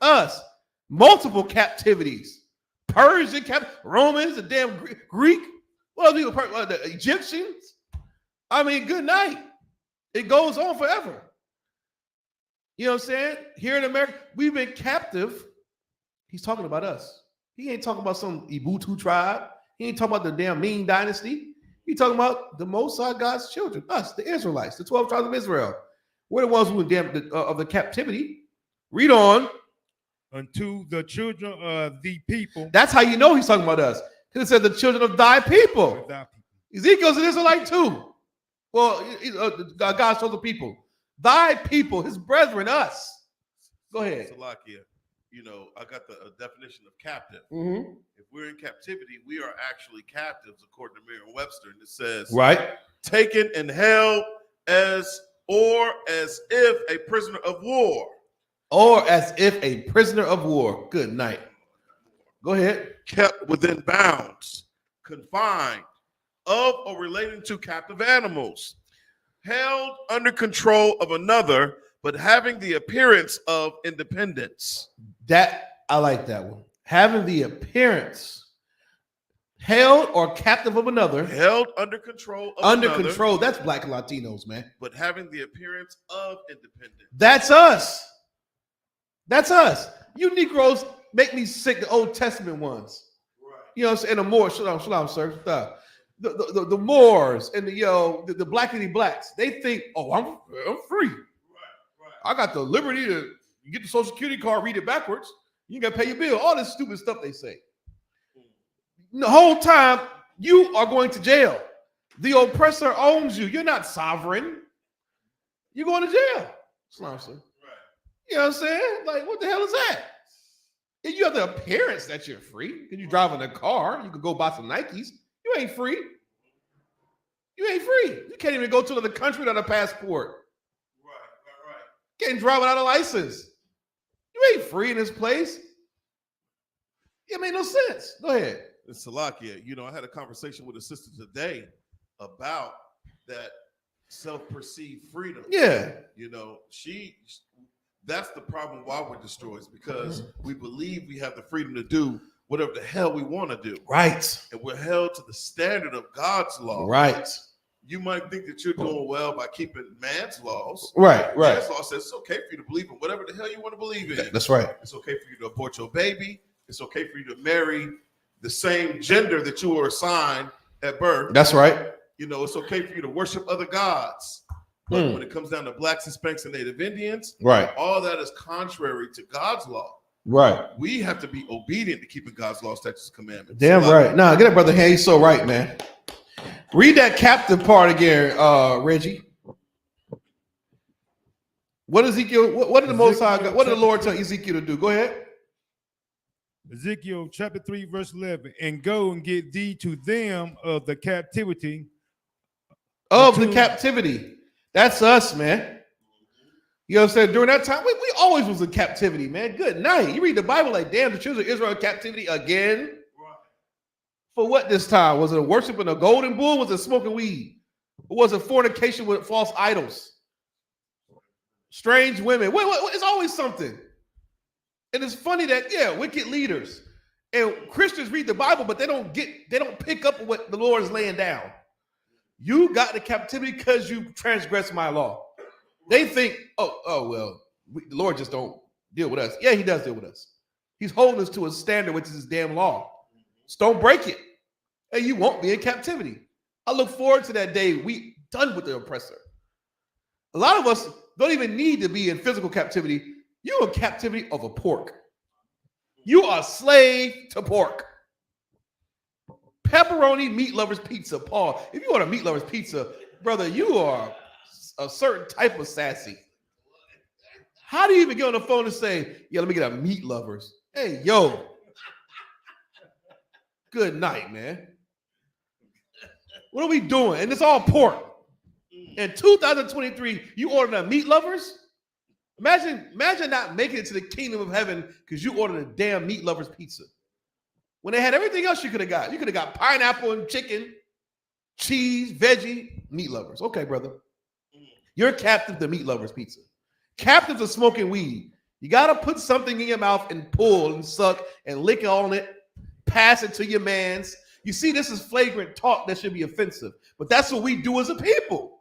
Us. Multiple captivities. Persian, Romans, the damn Greek. What else people? The Egyptians. I mean, good night. It goes on forever. You know what I'm saying? Here in America, we've been captive. He's talking about us. He ain't talking about some Ibutu tribe. He ain't talking about the damn Ming dynasty. He's talking about the Most High God's children, us, the Israelites, the 12 tribes of Israel. We're the ones who were of the captivity. Read on. Unto the children of the people. That's how you know he's talking about us. Because it said the children of thy people. Ezekiel's an Israelite too. Well, God's chosen people. Thy people, his brethren, us. Go ahead. Salakia, I got the definition of captive. Mm-hmm. If we're in captivity, we are actually captives, according to Merriam-Webster. And it says, right, taken and held as if a prisoner of war. Or as if a prisoner of war. Good night. Go ahead. Kept within bounds, confined, of or relating to captive animals, held under control of another, but having the appearance of independence. That I like that one. Having the appearance. held or captive of another, held under control of under another, control. That's black and Latinos, man. but having the appearance of independence. That's us. That's us. You Negroes make me sick, the Old Testament ones. Right. You know what I'm saying? The Moors, shalom, sir. The Moors and the blackity blacks, they think, oh, I'm free. Right. I got the liberty to get the Social Security card, read it backwards. You got to pay your bill. All this stupid stuff they say. The whole time, you are going to jail. The oppressor owns you. You're not sovereign. You're going to jail. Shalom, sir. You know what I'm saying? Like, what the hell is that? If you have the appearance that you're free, because you're driving a car, you could go buy some Nikes. You ain't free. You ain't free. You can't even go to another country without a passport. Right. Can't drive without a license. You ain't free in this place. It made no sense. Go ahead. It's Salakia. You know, I had a conversation with a sister today about that self-perceived freedom. Yeah. You know, that's the problem why we're destroyed, because we believe we have the freedom to do whatever the hell we want to do. Right. And we're held to the standard of God's law. Right. You might think that you're doing well by keeping man's laws. Right. Man's law says it's okay for you to believe in whatever the hell you want to believe in. That's right. It's okay for you to abort your baby. It's okay for you to marry the same gender that you were assigned at birth. That's right. You know, it's okay for you to worship other gods. But when it comes down to blacks, Hispanics, and Native Indians, right, all that is contrary to God's law. Right. We have to be obedient to keeping God's law, statutes, and commandments. Damn right. Nah, get it, brother. Hey, he's so right, man. Read that captive part again, Reggie. What Ezekiel? What did the Most High? What did the Lord tell Ezekiel to do? Go ahead. Ezekiel chapter 3, verse 11. And go and get thee to them of the captivity. Of the captivity. That's us, man. You know what I'm saying? During that time, we always was in captivity, man. Good night. You read the Bible like, damn, the children of Israel in captivity again? Right. For what this time? Was it worshiping a golden bull? Was it smoking weed? Or was it fornication with false idols? Strange women. Wait, it's always something. And it's funny that, yeah, wicked leaders and Christians read the Bible, but they don't pick up what the Lord is laying down. You got the captivity because you transgressed my law. They think, well, the Lord just don't deal with us. Yeah, he does deal with us. He's holding us to a standard, which is his damn law. Just don't break it, and you won't be in captivity. I look forward to that day we done with the oppressor. A lot of us don't even need to be in physical captivity. You're in captivity of a pork. You are a slave to pork. Pepperoni meat lovers pizza, Paul. If you want a meat lovers pizza, brother, you are a certain type of sassy. How do you even get on the phone and say, yeah, let me get a meat lovers? Hey, yo. Good night, man. What are we doing? And it's all pork. In 2023, you ordering a meat lovers? Imagine not making it to the kingdom of heaven because you ordered a damn meat lovers pizza. When they had everything else you could have got. You could have got pineapple and chicken, cheese, veggie, meat lovers. Okay, brother. You're captive to meat lovers pizza. Captive to smoking weed. You got to put something in your mouth and pull and suck and lick on it, pass it to your mans. You see, this is flagrant talk that should be offensive, but that's what we do as a people.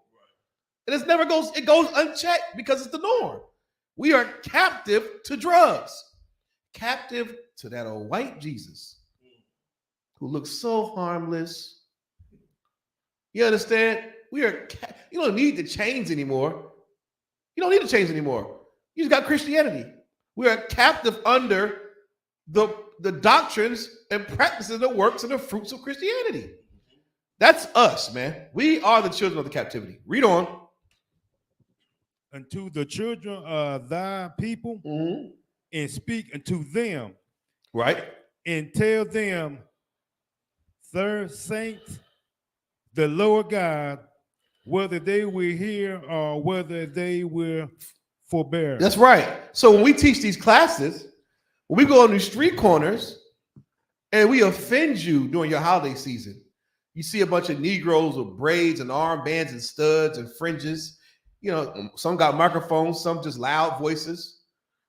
And it goes unchecked because it's the norm. We are captive to drugs, captive to that old white Jesus who looks so harmless. You understand? You don't need to change anymore. You don't need to change anymore. You just got Christianity. We are captive under the doctrines and practices, the works and the fruits of Christianity. That's us, man. We are the children of the captivity. Read on. Unto the children of thy people, and speak unto them. Right. And tell them, third saints, the Lord God, whether they will hear or whether they will forbear. That's right. So when we teach these classes, when we go on these street corners and we offend you during your holiday season, you see a bunch of Negroes with braids and armbands and studs and fringes. You know, some got microphones, some just loud voices.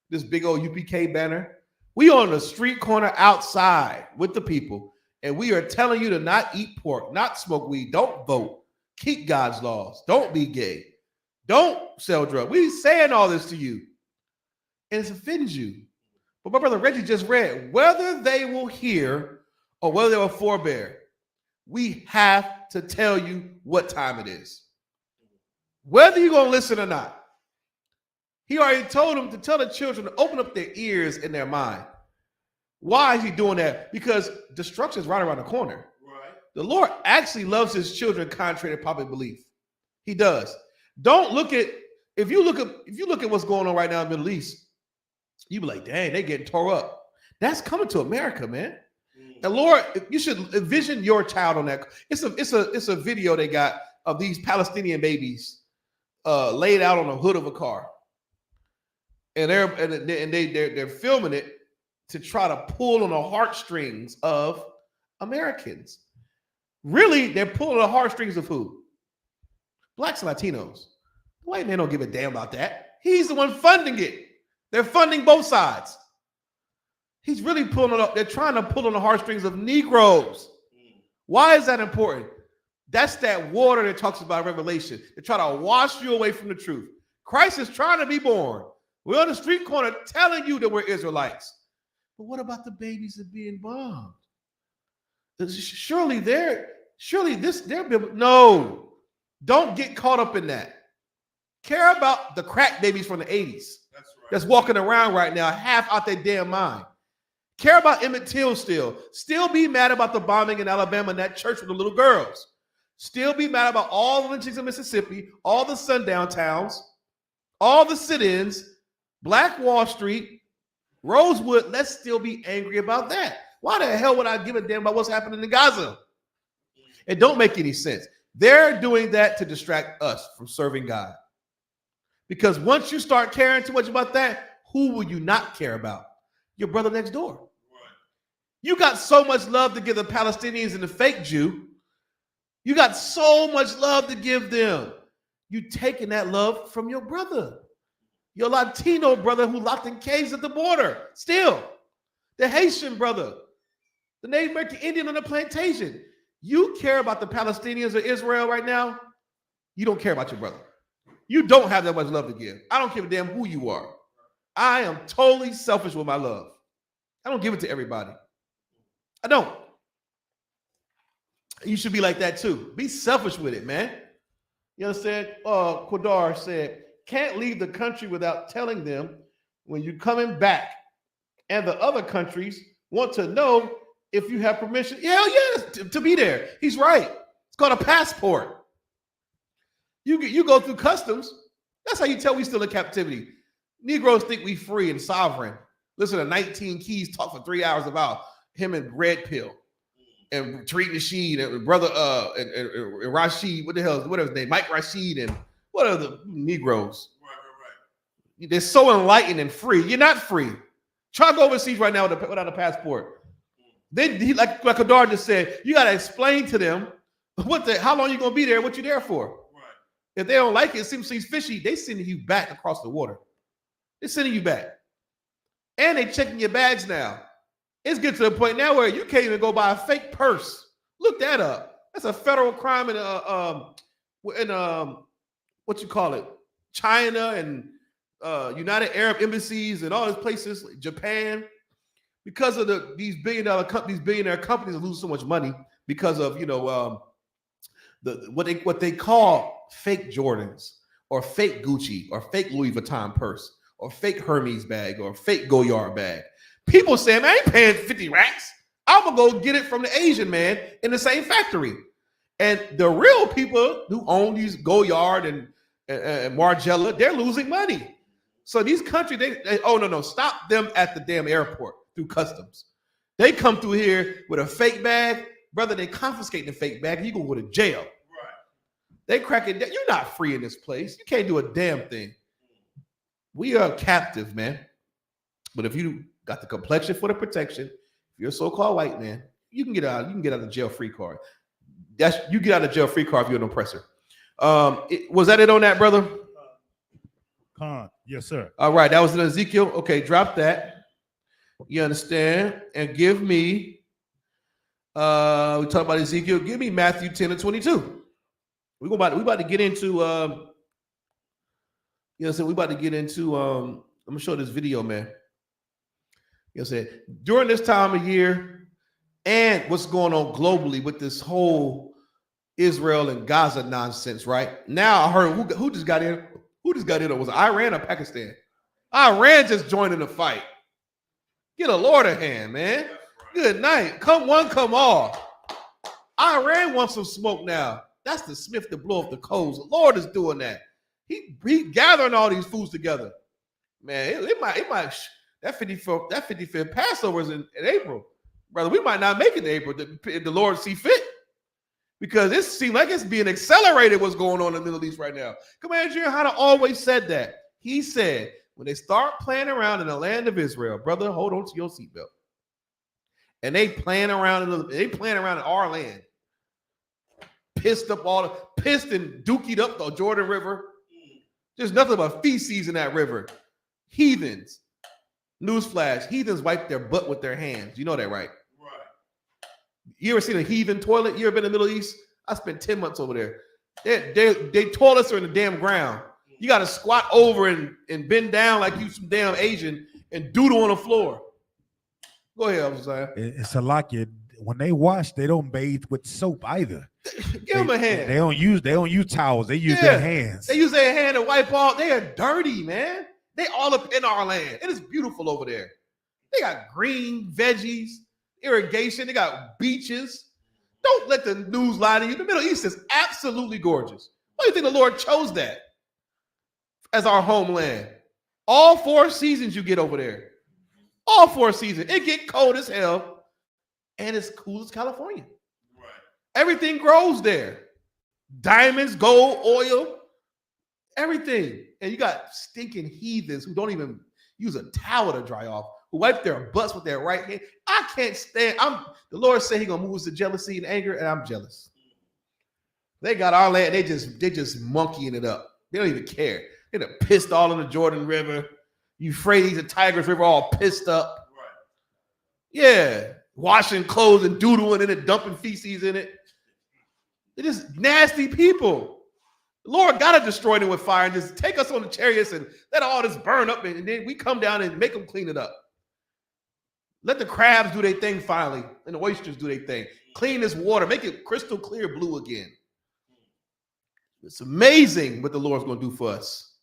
This big old UPK banner. We on the street corner outside with the people, And we are telling you to not eat pork, not smoke weed, don't vote, keep God's laws, don't be gay, don't sell drugs. We're saying all this to you, and it offends you. But my brother Reggie just read, whether they will hear or whether they will forbear, we have to tell you what time it is. Whether you're going to listen or not. He already told them to tell the children to open up their ears and their mind. Why is he doing that? Because destruction is right around the corner. Right. The Lord actually loves his children contrary to popular belief. He does. Don't look at, if you look at what's going on right now in the Middle East, you be like, dang, they getting tore up. That's coming to America, man. And Lord, you should envision your child on that. It's a video they got of these Palestinian babies laid out on the hood of a car, and they're filming it to try to pull on the heartstrings of Americans. Really, they're pulling the heartstrings of who? Blacks and Latinos. The white man don't give a damn about that. He's the one funding it. They're funding both sides. He's really pulling it up. They're trying to pull on the heartstrings of Negroes. Why is that important? That's that water that talks about Revelation. They try to wash you away from the truth. Christ is trying to be born. We're on the street corner telling you that we're Israelites. But what about the babies that are being bombed? Surely they're no. Don't get caught up in that. Care about the crack babies from the 80s. That's walking around right now, half out their damn mind. Care about Emmett Till still. Still be mad about the bombing in Alabama and that church with the little girls. Still be mad about all the lynchings in Mississippi, all the sundown towns, all the sit-ins, Black Wall Street, Rosewood. Let's still be angry about that. Why the hell would I give a damn about what's happening in Gaza? It don't make any sense. They're doing that to distract us from serving God. Because once you start caring too much about that, who will you not care about? Your brother next door. Right. You got so much love to give the Palestinians and the fake Jew. You got so much love to give them. You taking that love from your brother. Your Latino brother who locked in caves at the border. Still. The Haitian brother. The Native American Indian on the plantation. You care about the Palestinians or Israel right now. You don't care about your brother. You don't have that much love to give. I don't give a damn who you are. I am totally selfish with my love. I don't give it to everybody. I don't. You should be like that too. Be selfish with it, man. You understand? Quadar said, can't leave the country without telling them when you're coming back. And the other countries want to know if you have permission. Hell yes, to be there. He's right. It's called a passport. You go through customs. That's how you tell we still in captivity. Negroes think we free and sovereign. Listen to 19 Keys talk for 3 hours about him and Red Pill and Tariq Nasheed and brother and Rashid. What is his name? Mike Rashid and what are the Negroes? Right. They're so enlightened and free. You're not free. Try to go overseas right now without a passport. Then like Kadar just said, you got to explain to them how long you gonna be there, what you there for. If they don't like it, it seems fishy, they sending you back across the water. They're sending you back. And they checking your bags now. It's getting to the point now where you can't even go buy a fake purse. Look that up. That's a federal crime in what you call it? China and United Arab Embassies and all these places, like Japan, because of these billionaire companies that lose so much money because of what they call fake Jordans or fake Gucci or fake Louis Vuitton purse or fake Hermes bag or fake Goyard bag. People saying, I ain't paying 50 racks. I'm gonna go get it from the Asian man in the same factory. And the real people who own these Goyard and Margiela, they're losing money. So these countries, they stop them at the damn airport through customs. They come through here with a fake bag, brother. They confiscate the fake bag, and you go to jail. They crack it down. You're not free in this place. You can't do a damn thing. We are captive, man. But if you got the complexion for the protection, if you're a so-called white man, you can get out. You can get out of the jail-free card. You get out of the jail-free card if you're an oppressor. Was that it on that, brother? Khan, yes, sir. All right, that was in Ezekiel. Okay, drop that. You understand? And give me We talk about Ezekiel. Give me Matthew 10 and 22. We about to get into we about to get into I'm gonna show this video, man. You know what I'm saying? During this time of year and what's going on globally with this whole Israel and Gaza nonsense, right? Now I heard who just got in. Who just got in? Was it Iran or Pakistan? Iran just joined in the fight. Get a Lord a hand, man. Good night. Come one, come all. Iran wants some smoke now. That's the Smith to blow up the coals. The Lord is doing that. He gathering all these foods together. Man, it might that 55th Passover is in April. Brother, we might not make it in April if the Lord see fit. Because it seems like it's being accelerated what's going on in the Middle East right now. Commander YAHANNA always said that. He said, when they start playing around in the land of Israel, brother, hold on to your seatbelt. And they playing around in our land. Pissed and dookied up the Jordan River. There's nothing but feces in that river. Heathens. Newsflash, heathens wipe their butt with their hands. You know that, right? Right. You ever seen a heathen toilet? You ever been in the Middle East? I spent 10 months over there. They toilets are in the damn ground. You got to squat over and bend down like you some damn Asian and doodle on the floor. Go ahead, I'm saying. It's a lot. When they wash, they don't bathe with soap either. Give them a hand. They don't use towels. They use their hands. They use their hand to wipe off. They are dirty, man. They all up in our land. It is beautiful over there. They got green veggies, irrigation. They got beaches. Don't let the news lie to you. The Middle East is absolutely gorgeous. Why do you think the Lord chose that as our homeland? All 4 seasons you get over there. All 4 seasons. It get cold as hell, and it's cool as California. Right. Everything grows there. Diamonds, gold, oil, everything. And you got stinking heathens who don't even use a towel to dry off, who wipe their butts with their right hand. I can't stand. The Lord said He's gonna move us to jealousy and anger, and I'm jealous. They got our land. They just monkeying it up. They don't even care. They done pissed all in the Jordan River. Euphrates and Tigris River all pissed up. Right. Yeah, washing clothes and doodling in it, dumping feces in it. They're just nasty people. The Lord got to destroy them with fire and just take us on the chariots and let all this burn up, and then we come down and make them clean it up. Let the crabs do their thing finally, and the oysters do their thing. Clean this water, make it crystal clear blue again. It's amazing what the Lord's going to do for us.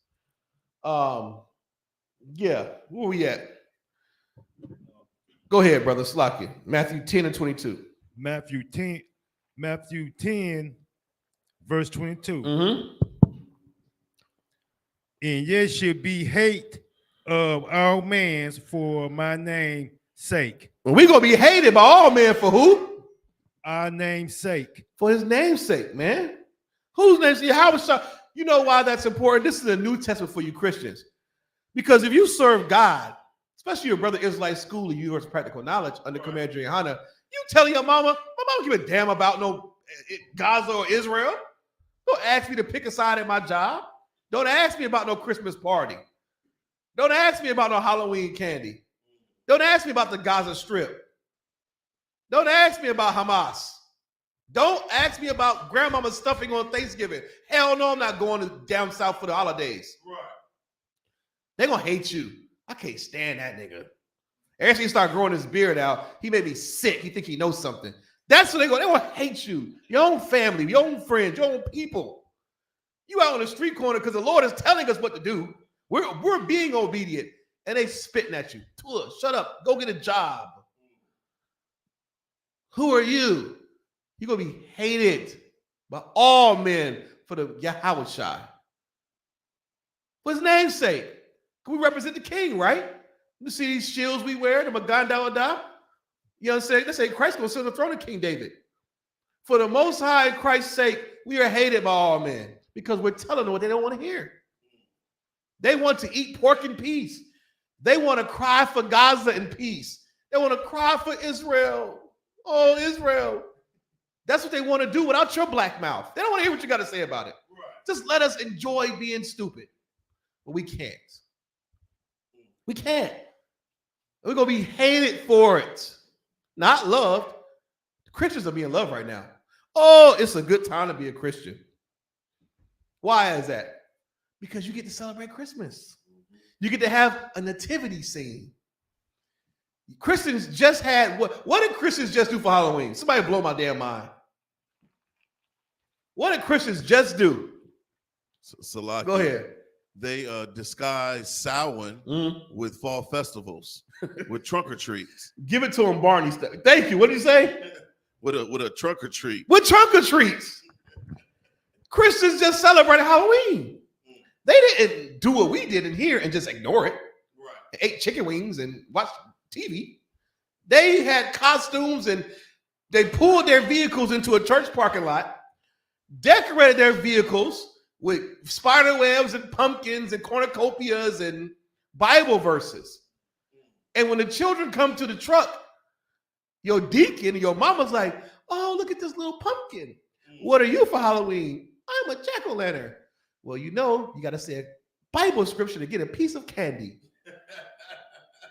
Yeah, where we at? Go ahead, brother Slaki. Matthew 10 and 22. Matthew 10, verse 22. Mm-hmm. And ye should be hate of all men for my name's sake. Well, we're going to be hated by all men for who? Our name's sake. For his name's sake, man. Whose name's sake? You know why that's important? This is a New Testament for you Christians. Because if you serve God, especially your brother Israelite school and University of Practical Knowledge under Commander YAHANNA, you tell your mama, my mama give a damn about no Gaza or Israel. Don't ask me to pick a side at my job. Don't ask me about no Christmas party. Don't ask me about no Halloween candy. Don't ask me about the Gaza Strip. Don't ask me about Hamas. Don't ask me about grandmama's stuffing on Thanksgiving. Hell no, I'm not going to down south for the holidays. Right. They're going to hate you. I can't stand that nigga. After he start growing his beard out, he may be sick. He think he knows something. That's what they're going to hate you. Your own family, your own friends, your own people. You out on the street corner because the Lord is telling us what to do. We're being obedient, and they spitting at you. Shut up. Go get a job. Who are you? You're going to be hated by all men for the Yahweh. For his name's sake. We represent the king, right? You see these shields we wear, the Magan THAWADAH? You know what I'm saying? Let's say Christ going to sit on the throne of King David. For the Most High, Christ's sake, we are hated by all men because we're telling them what they don't want to hear. They want to eat pork in peace. They want to cry for Gaza in peace. They want to cry for Israel. Oh, Israel. That's what they want to do without your black mouth. They don't want to hear what you got to say about it. Right. Just let us enjoy being stupid. But we can't. We can't. We're going to be hated for it. Not loved. Christians are being loved right now. Oh, it's a good time to be a Christian. Why is that? Because you get to celebrate Christmas. You get to have a nativity scene. Christians just had what did Christians just do for Halloween? Somebody blow my damn mind. What did Christians just do? Salaki, go ahead. They disguise Samhain with fall festivals, with trunk or treats. Give it to him, Barney. Thank you. What did you say? With a trunk or treat. With trunk or treats. Christians just celebrated Halloween. They didn't do what we did in here and just ignore it. Right. Ate chicken wings and watched TV. They had costumes and they pulled their vehicles into a church parking lot, decorated their vehicles with spider webs and pumpkins and cornucopias and Bible verses. And when the children come to the truck, your deacon, your mama's like, oh, look at this little pumpkin. What are you for Halloween? I'm a jack-o'-lantern. Well, you got to say a Bible scripture to get a piece of candy.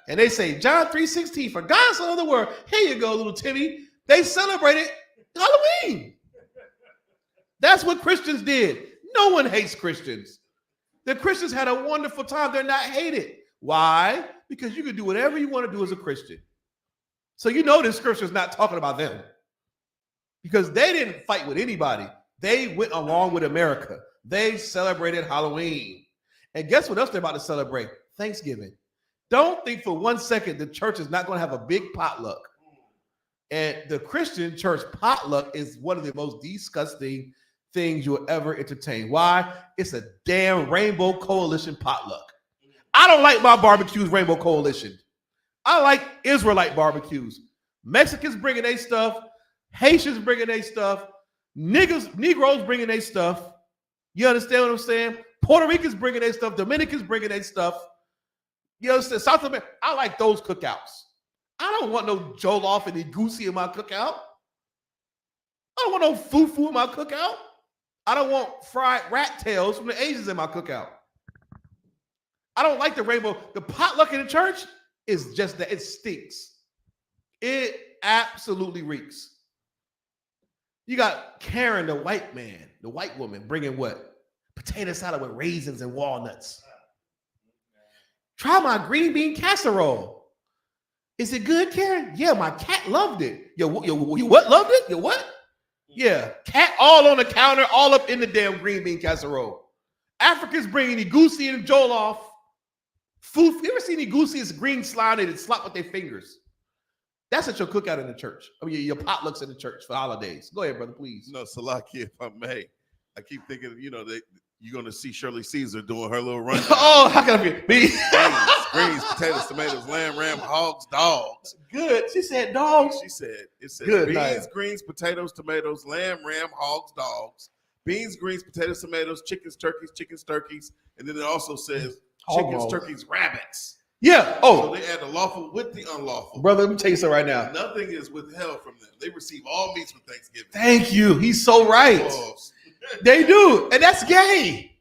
And they say, John 3:16, for God so loved the world. Here you go, little Timmy. They celebrated Halloween. That's what Christians did. No one hates Christians. The Christians had a wonderful time. They're not hated. Why? Because you can do whatever you want to do as a Christian. So this scripture is not talking about them. Because they didn't fight with anybody. They went along with America. They celebrated Halloween. And guess what else they're about to celebrate? Thanksgiving. Don't think for 1 second the church is not going to have a big potluck. And the Christian church potluck is one of the most disgusting things you'll ever entertain. Why? It's a damn Rainbow Coalition potluck. I don't like my barbecues Rainbow Coalition. I like Israelite barbecues. Mexicans bringing their stuff. Haitians bringing their stuff. Negroes bringing their stuff. You understand what I'm saying? Puerto Ricans bringing their stuff. Dominicans bringing their stuff. You understand? South America. I like those cookouts. I don't want no jollof and goosey in my cookout. I don't want no fufu in my cookout. I don't want fried rat tails from the Asians in my cookout. I don't like the rainbow. The potluck in the church is just that. It stinks. It absolutely reeks. You got Karen, the white woman, bringing what? Potato salad with raisins and walnuts. Try my green bean casserole. Is it good, Karen? Yeah, my cat loved it. You what loved it? You what? Yeah, cat all on the counter, all up in the damn green bean casserole. Africans bringing egusi and jollof. Food. You ever seen egusi? It's green slime they slap with their fingers. That's at your cookout in the church. I mean, your potlucks in the church for holidays. Go ahead, brother, please. No, Salaki, if I may. I keep thinking, that you're going to see Shirley Caesar doing her little run. Oh, how can I be? Greens, potatoes, tomatoes, lamb, ram, hogs, dogs. Good. She said dogs. It said good, beans, nice. Greens, potatoes, tomatoes, lamb, ram, hogs, dogs. Beans, greens, potatoes, tomatoes, chickens, turkeys. And then it also says chickens, turkeys, rabbits. Yeah. Oh. So they add the lawful with the unlawful. Brother, let me tell you something right now. Nothing is withheld from them. They receive all meats for Thanksgiving. Thank you. He's so right. They do. And that's gay.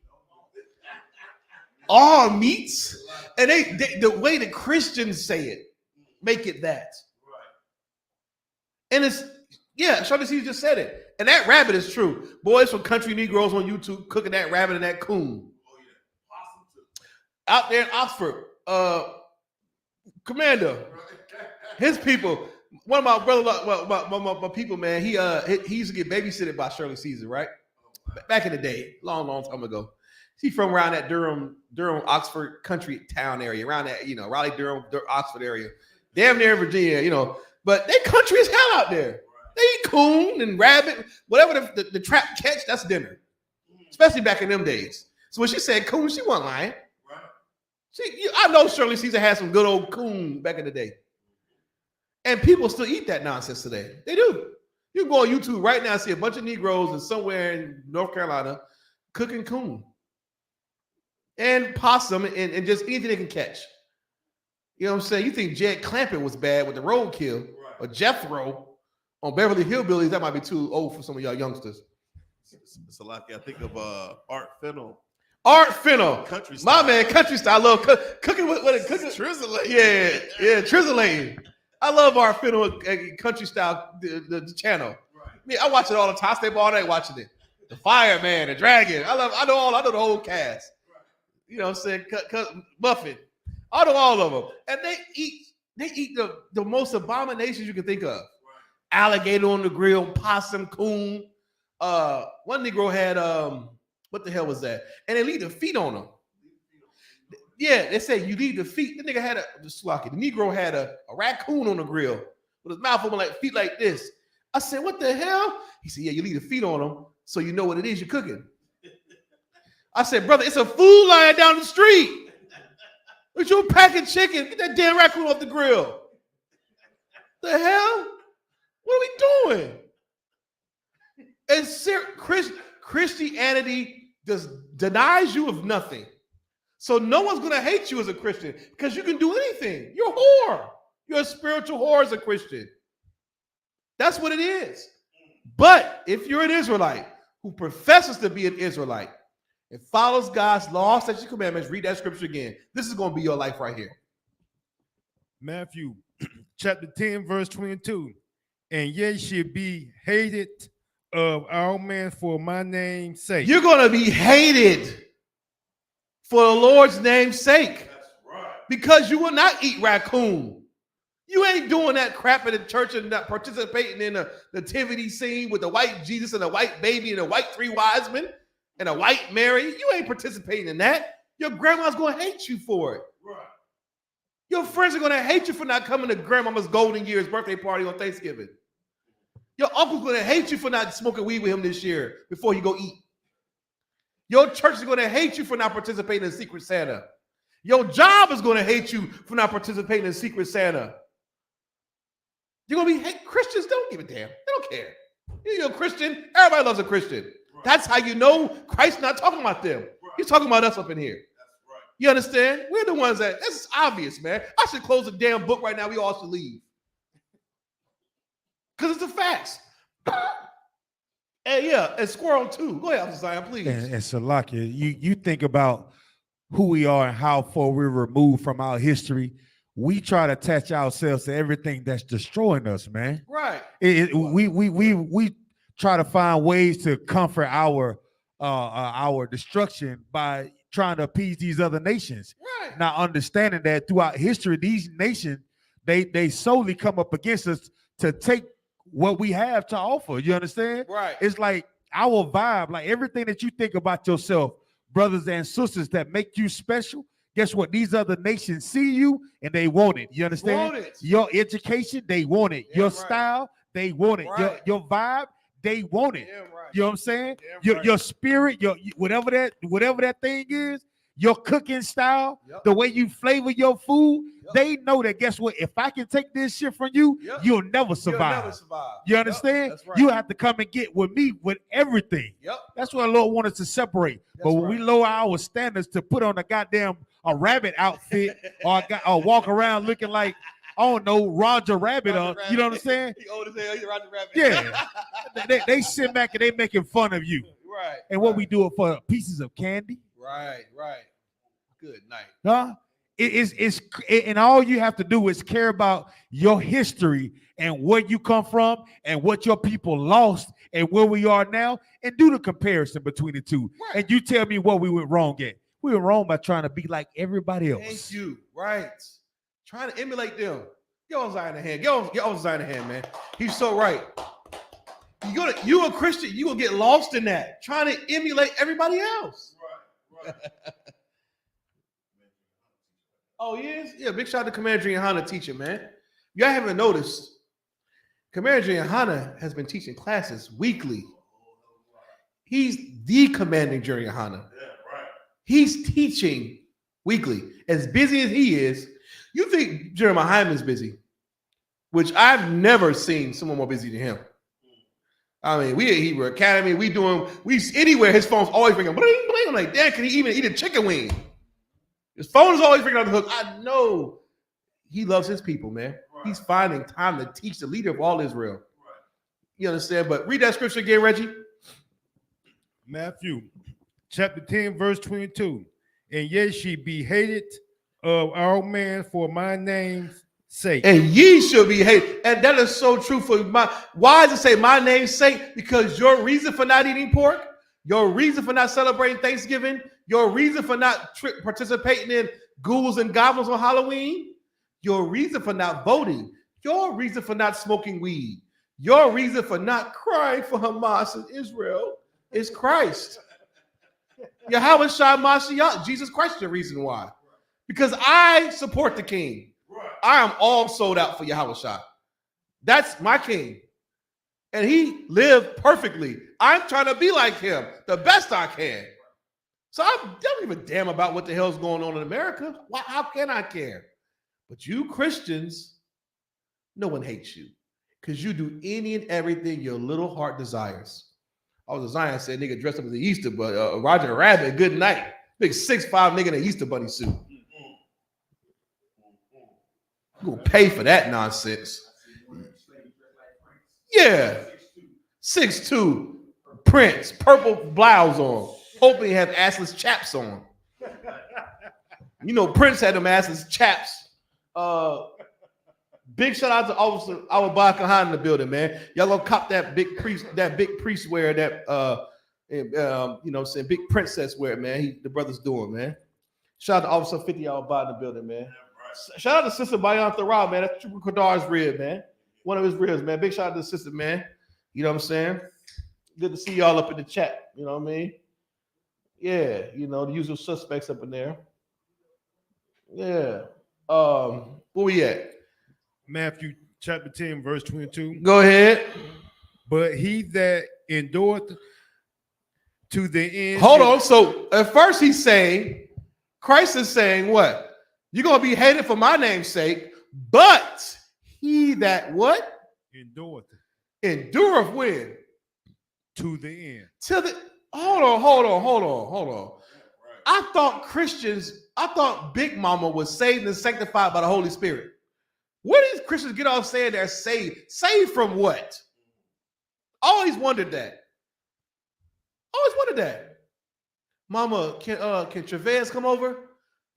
All meats. And they the way the Christians say it, make it that. Right. And it's, Shirley Caesar just said it. And that rabbit is true. Boys from Country Negroes on YouTube cooking that rabbit and that coon. Oh, yeah. Awesome too. Out there in Oxford. Commander, his people. One of my brother, my people, man. He used to get babysitted by Shirley Caesar, right? Back in the day, long time ago. He's from around that Durham, Oxford country town area, around that, Raleigh, Durham, Oxford area, damn near Virginia, But they country as hell out there. They eat coon and rabbit, whatever the trap catch. That's dinner, especially back in them days. So when she said coon, she wasn't lying. I know Shirley Caesar had some good old coon back in the day. And people still eat that nonsense today. They do. You can go on YouTube right now and see a bunch of Negroes and somewhere in North Carolina cooking coon. And possum and just anything they can catch. You know what I'm saying? You think Jed Clampett was bad with the roadkill, or Jethro on Beverly Hillbillies, that might be too old for some of y'all youngsters. It's a lot. I think of Art Fennell. Art Fennell, country style. My man, country style. I love cooking with cooking. Trizzling. Yeah, trizzling. I love our film country style the channel. Right. I mean, I watch it all the time. I stay up all night watching it. The fireman, the dragon. I know the whole cast. Right. You know what I'm saying? Buffett. I know all of them. And they eat the most abominations you can think of. Right. Alligator on the grill, possum, coon. One Negro had what the hell was that? And they leave the feet on them. Yeah, they say you leave the feet. The nigga had the Negro had a raccoon on the grill with his mouth open like feet like this. I said, what the hell? He said, yeah, you leave the feet on them so you know what it is you're cooking. I said, brother, it's a food line down the street. What you packing chicken? Get that damn raccoon off the grill. The hell? What are we doing? And Christianity denies you of nothing. So no one's going to hate you as a Christian because you can do anything. You're a whore. You're a spiritual whore as a Christian. That's what it is. But if you're an Israelite who professes to be an Israelite and follows God's law, statutes, and commandments, read that scripture again. This is going to be your life right here. Matthew chapter 10, verse 22. And ye should be hated of all men for my name's sake. You're going to be hated for the Lord's name's sake. That's right. Because you will not eat raccoon. You ain't doing that crap in the church and not participating in the nativity scene with the white Jesus and a white baby and a white three wise men and a white Mary. You ain't participating in that. Your grandma's going to hate you for it. Right. Your friends are going to hate you for not coming to grandmama's golden years birthday party on Thanksgiving. Your uncle's going to hate you for not smoking weed with him this year before you go eat. Your church is going to hate you for not participating in Secret Santa. Your job is going to hate you for not participating in Secret Santa. You're going to be Christians don't give a damn. They don't care. You're a Christian. Everybody loves a Christian. Right. That's how you know Christ's not talking about them. Right. He's talking about us up in here. That's right. You understand? We're the ones that, this is obvious, man. I should close the damn book right now. We all should leave. Because it's the facts. And yeah, and squirrel too. Go ahead, Zion, please. And Salakia, you think about who we are and how far we're removed from our history. We try to attach ourselves to everything that's destroying us, man. Right. We try to find ways to comfort our destruction by trying to appease these other nations. Right. Not understanding that throughout history, these nations they solely come up against us to take what we have to offer. You understand? Right. It's like our vibe, like everything that you think about yourself, brothers and sisters that make you special. Guess what? These other nations see you and they want it. You understand? Want it. Your education, they want it. Yeah, your right. style, they want it. Right. Your vibe, they want it. Yeah, right. You know what I'm saying? Yeah, right. Your spirit, your whatever that thing is, your cooking style, Yep. the way you flavor your food, Yep. they know that. Guess what? If I can take this shit from you, Yep. you'll never survive. You'll never survive. You understand? Yep. That's right. You have to come and get with me with everything. Yep. That's what the Lord wanted to separate. That's but when right. we lower our standards to put on a rabbit outfit or walk around looking like, I don't know, Roger Rabbit, you know what I'm saying? He old as hell, he's Roger Rabbit. Yeah. they sit back and they making fun of you. Right. And what we do it for pieces of candy? Right. Good night. Huh? And all you have to do is care about your history and where you come from and what your people lost and where we are now, and do the comparison between the two. Right. And you tell me what we went wrong at. We were wrong by trying to be like everybody else. Thank you. Right. Trying to emulate them. Get on Zion in hand. Get on Zion in hand, man. He's so right. You a Christian, you will get lost in that. Trying to emulate everybody else. Right. Oh, he is? Yeah, big shout out to Commander YAHANNA teaching, man. Y'all haven't noticed, Commander YAHANNA has been teaching classes weekly. He's the commanding General YAHANNA. Yeah, right. He's teaching weekly. As busy as he is, you think Jeremiah Hyman is busy, which I've never seen someone more busy than him. I mean, we at Hebrew Academy, anywhere, his phone's always ringing. Bling, bling. I'm like, damn, can he even eat a chicken wing? His phone is always ringing on the hook. I know he loves his people, man. Right. He's finding time to teach the leader of all Israel. Right. You understand? But read that scripture again, Reggie. Matthew chapter 10, verse 22. And ye she be hated of all men for my name's sake. And ye shall be hated. And that is so true for why does it say my name's sake? Because your reason for not eating pork, your reason for not celebrating Thanksgiving, your reason for not participating in ghouls and goblins on Halloween, your reason for not voting, your reason for not smoking weed, your reason for not crying for Hamas in Israel is Christ. Yahweh Shai Mashiach, Jesus Christ is the reason why. Because I support the king. I am all sold out for Yahweh Shai. That's my king. And he lived perfectly. I'm trying to be like him the best I can. So I don't give a damn about what the hell's going on in America. How can I care? But you Christians, no one hates you because you do any and everything your little heart desires. I was a Zion said nigga dressed up as the Easter Bunny, Roger Rabbit, good night. Big 6'5" nigga in an Easter Bunny suit. You gonna pay for that nonsense. Yeah. 6'2", Prince, purple blouse on. Hoping he had assless chaps on. You know, Prince had them assless chaps. Big shout out to Officer YAHANNA in the building, man. Y'all gonna cop that big priest wear that saying big princess wear, man. The brother's doing, man. Shout out to Officer 50 YAHANNA in the building, man. Shout out to Sister Bayan Thara, man. That's Trooper Kadar's rib, man. One of his ribs, man. Big shout out to the sister, man. You know what I'm saying? Good to see y'all up in the chat. You know what I mean? Yeah, you know, the usual suspects up in there. Yeah. Where we at? Matthew chapter 10, verse 22. Go ahead. But he that endureth to the end. Hold on. So at first he's saying, Christ is saying what? You're going to be hated for my name's sake, but he that what? Endureth. Endureth when? To the end. Till the hold on. I thought Big Mama was saved and sanctified by the Holy Spirit. What do these Christians get off saying they're saved? Saved from what? Always wondered that. Mama, can Chavez come over?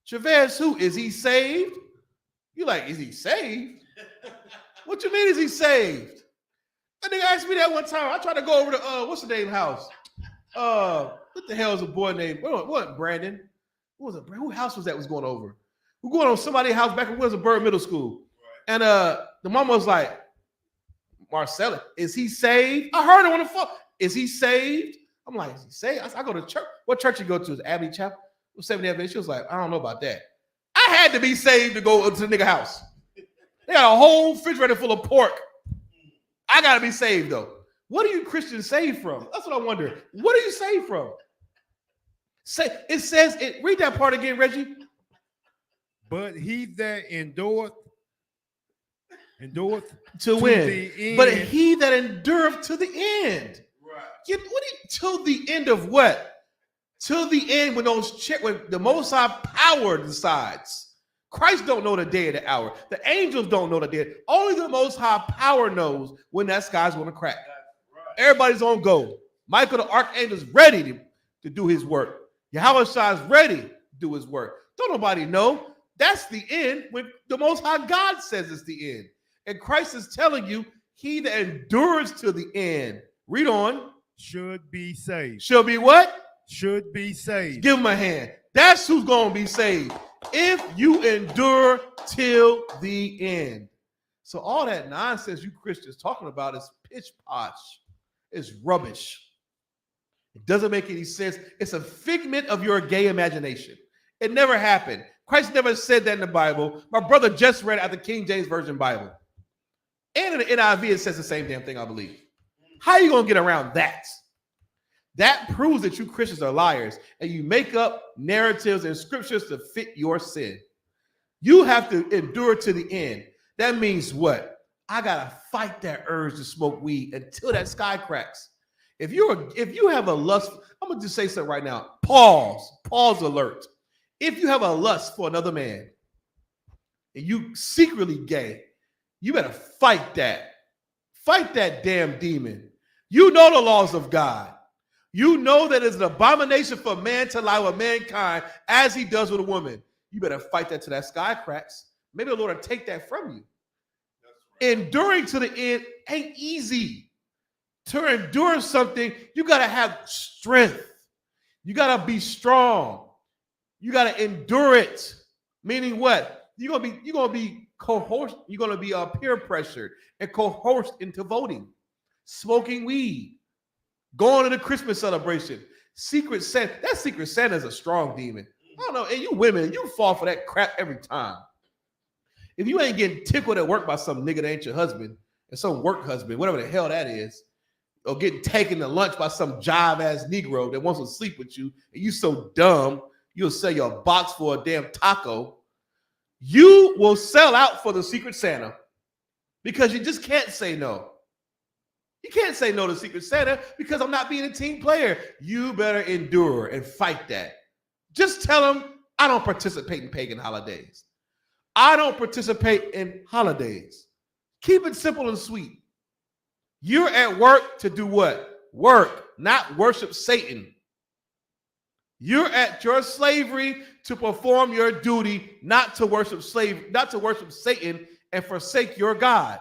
Chavez, who? Is he saved? You like, is he saved? What you mean is he saved? That nigga asked me that one time. I tried to go over to what's the name house? What the hell is a boy named? What Brandon? What was it? Who house was that was going over? We're going on somebody's house back when Williamsburg Middle School. And the mama was like, Marcella, is he saved? I heard her on the phone. Is he saved? I'm like, is he saved? I go to church. What church you go to? Is Abbey Chapel? 70 Avenue. She was like, I don't know about that. I had to be saved to go to the nigga house. They got a whole refrigerator full of pork. I gotta be saved though. What are you Christians saved from? That's what I wonder. What are you saved from? It says it. Read that part again, Reggie. But he that endureth to win. But he that endureth to the end. Right. Till the end of what? Till the end when the Most High power decides. Christ don't know the day or the hour. The angels don't know the day. Only the Most High power knows when that sky's going to crack. Right. Everybody's on go. Michael the archangel is ready to do his work. Yahweh Shai is ready to do his work. Don't nobody know. That's the end when the Most High God says it's the end. And Christ is telling you, he that endures to the end. Read on. Should be saved. Should be what? Should be saved. Give him a hand. That's who's going to be saved. If you endure till the end. So all that nonsense you Christians talking about is pitch posh. It's rubbish. It doesn't make any sense. It's a figment of your gay imagination. It never happened. Christ never said that in the Bible. My brother just read out the King James Version Bible. And in the NIV, it says the same damn thing, I believe. How are you going to get around that? That proves that you Christians are liars and you make up narratives and scriptures to fit your sin. You have to endure to the end. That means what? I got to fight that urge to smoke weed until that sky cracks. If you have a lust, I'm going to just say something right now. Pause alert. If you have a lust for another man and you secretly gay, you better fight that. Fight that damn demon. You know the laws of God. You know that it's an abomination for man to lie with mankind as he does with a woman. You better fight that till that sky cracks. maybe the Lord will take that from you. Enduring to the end ain't easy. To endure something, you got to have strength. You got to be strong. You got to endure it. Meaning what? You're going to be coerced. You're going to be peer pressured and coerced into voting, smoking weed, going to the Christmas celebration. Secret Santa. That Secret Santa is a strong demon. I don't know. And you women, you fall for that crap every time. If you ain't getting tickled at work by some nigga that ain't your husband and some work husband, whatever the hell that is, or getting taken to lunch by some jive-ass Negro that wants to sleep with you, and you so dumb, you'll sell your box for a damn taco, you will sell out for the Secret Santa because you just can't say no. You can't say no to Secret Santa because I'm not being a team player. You better endure and fight that. Just tell him, I don't participate in pagan holidays. I don't participate in holidays. Keep it simple and sweet. You're at work to do what? Work, not worship Satan. You're at your slavery to perform your duty, not to worship Satan and forsake your God.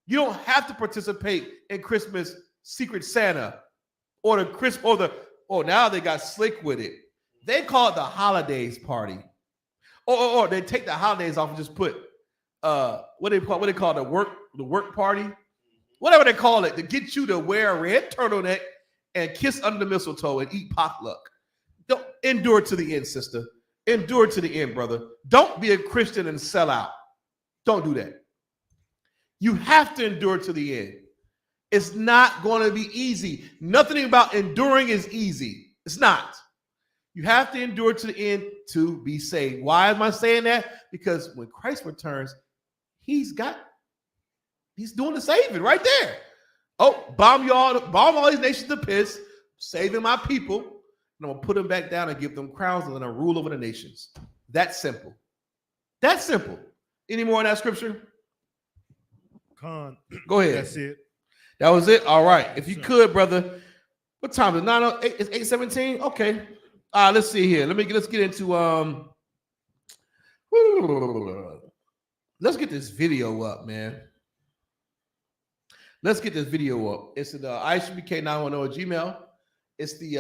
You don't have to participate in Christmas Secret Santa or now they got slick with it. They call it the holidays party. Or they take the holidays off and just put what they call the work party, whatever they call it, to get you to wear a red turtleneck and kiss under the mistletoe and eat potluck. Don't endure to the end, sister. Endure to the end, brother. Don't be a Christian and sell out. Don't do that. You have to endure to the end. It's not going to be easy. Nothing about enduring is easy. It's not. You have to endure to the end to be saved. Why am I saying that? Because when Christ returns, he's doing the saving right there. Oh, bomb all these nations to piss, saving my people, and I'm gonna put them back down and give them crowns and then rule over the nations. That's simple. That's simple. Any more in that scripture? Go ahead. That's it. That was it. All right. If you could, brother. What time is it? 9:08? It's 8:17. Okay. Let's see here. Let's get into let's get this video up, man. Let's get this video up. It's the I.S.U.P.K 910 at Gmail. It's the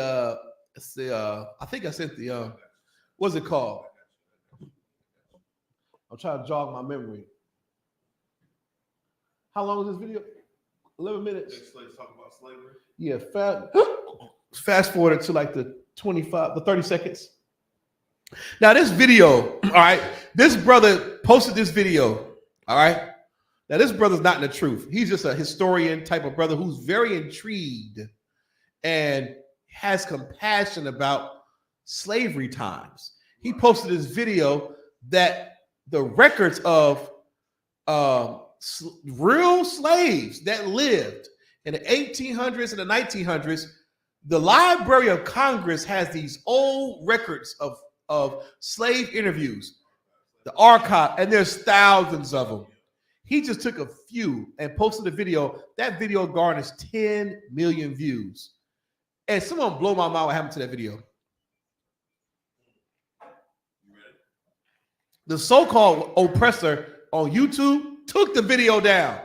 I think I sent the what's it called? I'm trying to jog my memory. How long is this video? 11 minutes. Talk about slavery. Yeah, fast forward to like the 30 seconds. Now this video, all right, this brother posted this video, all right. Now this brother's not in the truth. He's just a historian type of brother who's very intrigued and has compassion about slavery times. He posted this video that the records of real slaves that lived in the 1800s and the 1900s, the Library of Congress has these old records of slave interviews, the archive, and there's thousands of them. He just took a few and posted a video. That video garners 10 million views. And someone blow my mind what happened to that video. The so-called oppressor on YouTube took the video down.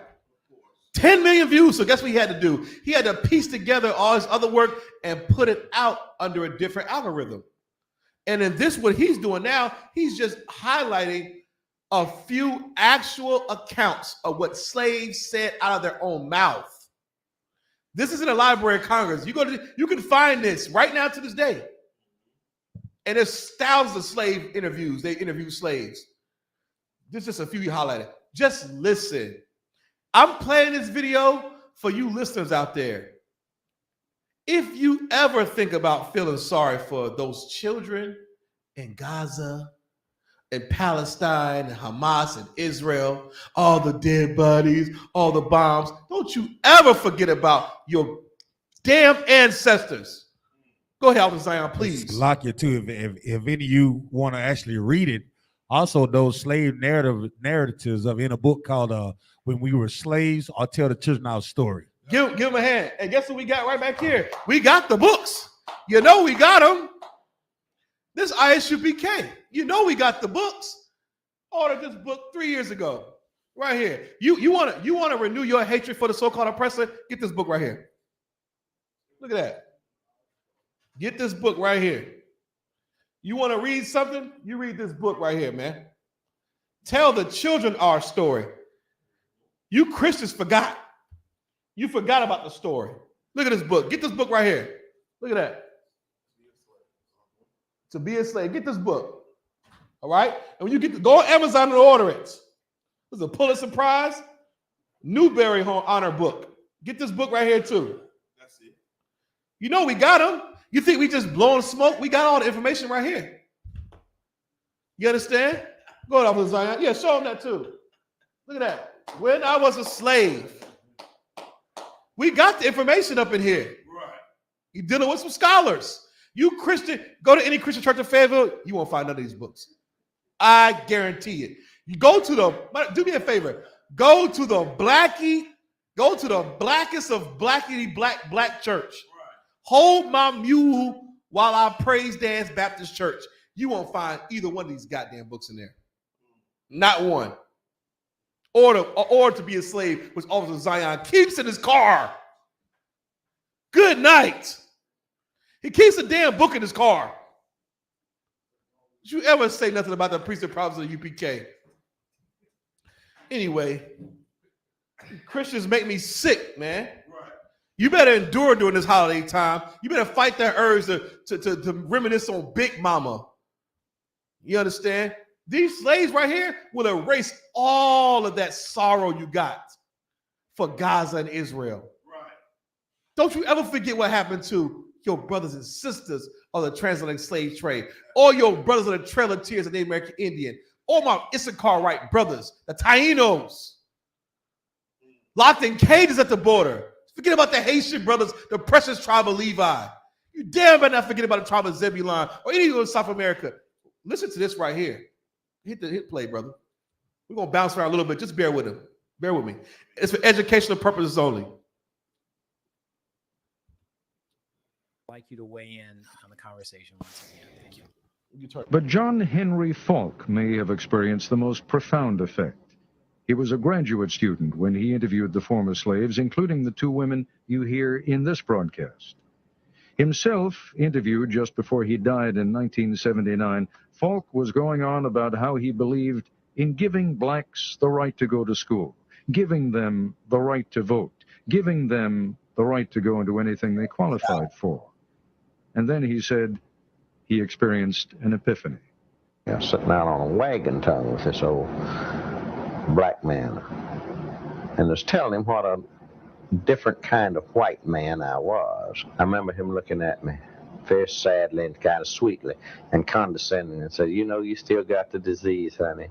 10 million views. So guess what he had to do? He had to piece together all his other work and put it out under a different algorithm. And in this, what he's doing now, he's just highlighting a few actual accounts of what slaves said out of their own mouth. This is in the Library of Congress. You can find this right now to this day. And there's thousands of slave interviews. They interview slaves. This is just a few you highlighted. Just listen. I'm playing this video for you listeners out there. If you ever think about feeling sorry for those children in Gaza and Palestine and Hamas and Israel, all the dead bodies, all the bombs, don't you ever forget about your damn ancestors. Go ahead, Alvin Zion, please. Lock you too. If any of you want to actually read it, also those slave narratives of in a book called When We Were Slaves, or Tell the Children Our Story. Give him a hand. And guess what we got right back here? We got the books. You know we got them. This I.S.U.P.K. You know we got the books. ordered this book 3 years ago. Right here. You want to renew your hatred for the so-called oppressor? Get this book right here. Look at that. Get this book right here. You want to read something? You read this book right here, man. Tell the children our story. You Christians forgot. You forgot about the story. Look at this book. Get this book right here. Look at that. To Be a Slave. Get this book. All right? And when you go on Amazon and order it. This is a Pulitzer Prize, Newbery Honor book. Get this book right here too. That's it. You know we got them. You think we just blowing smoke? We got all the information right here. You understand? Go off with Zion. Yeah, show them that too. Look at that. When I was a slave. We got the information up in here. Right. You're dealing with some scholars. You Christian, go to any Christian church in Fayetteville, you won't find none of these books. I guarantee it. You go to do me a favor. Go to the blackest of black church. Right. Hold my mule while I praise dance Baptist church. You won't find either one of these goddamn books in there. Not one. Or To Be a Slave, which Officer Zion keeps in his car. Good night. He keeps a damn book in his car. Did you ever say nothing about the priesthood prophets of the UPK? Anyway, Christians make me sick, man. Right. You better endure during this holiday time. You better fight that urge to reminisce on Big Mama. You understand? These slaves right here will erase all of that sorrow you got for Gaza and Israel. Right. Don't you ever forget what happened to your brothers and sisters of the transatlantic slave trade, or your brothers of the Trail of Tears of the American Indian, or my Issachar brothers, the Tainos, locked in cages at the border. Forget about the Haitian brothers, the precious tribe of Levi. You damn better not forget about the tribe of Zebulon or any of South America. Listen to this right here. Hit play, brother. We're going to bounce around a little bit. Just bear with him. Bear with me. It's for educational purposes only. I'd like you to weigh in on the conversation once again. Thank you. But John Henry Falk may have experienced the most profound effect. He was a graduate student when he interviewed the former slaves, including the two women you hear in this broadcast. Himself interviewed just before he died in 1979, Falk was going on about how he believed in giving blacks the right to go to school, giving them the right to vote, giving them the right to go into anything they qualified for. And then he said he experienced an epiphany. Yeah, sitting out on a wagon tongue with this old black man, and was telling him what a different kind of white man I was. I remember him looking at me very sadly and kind of sweetly and condescending and said, "You know, you still got the disease, honey.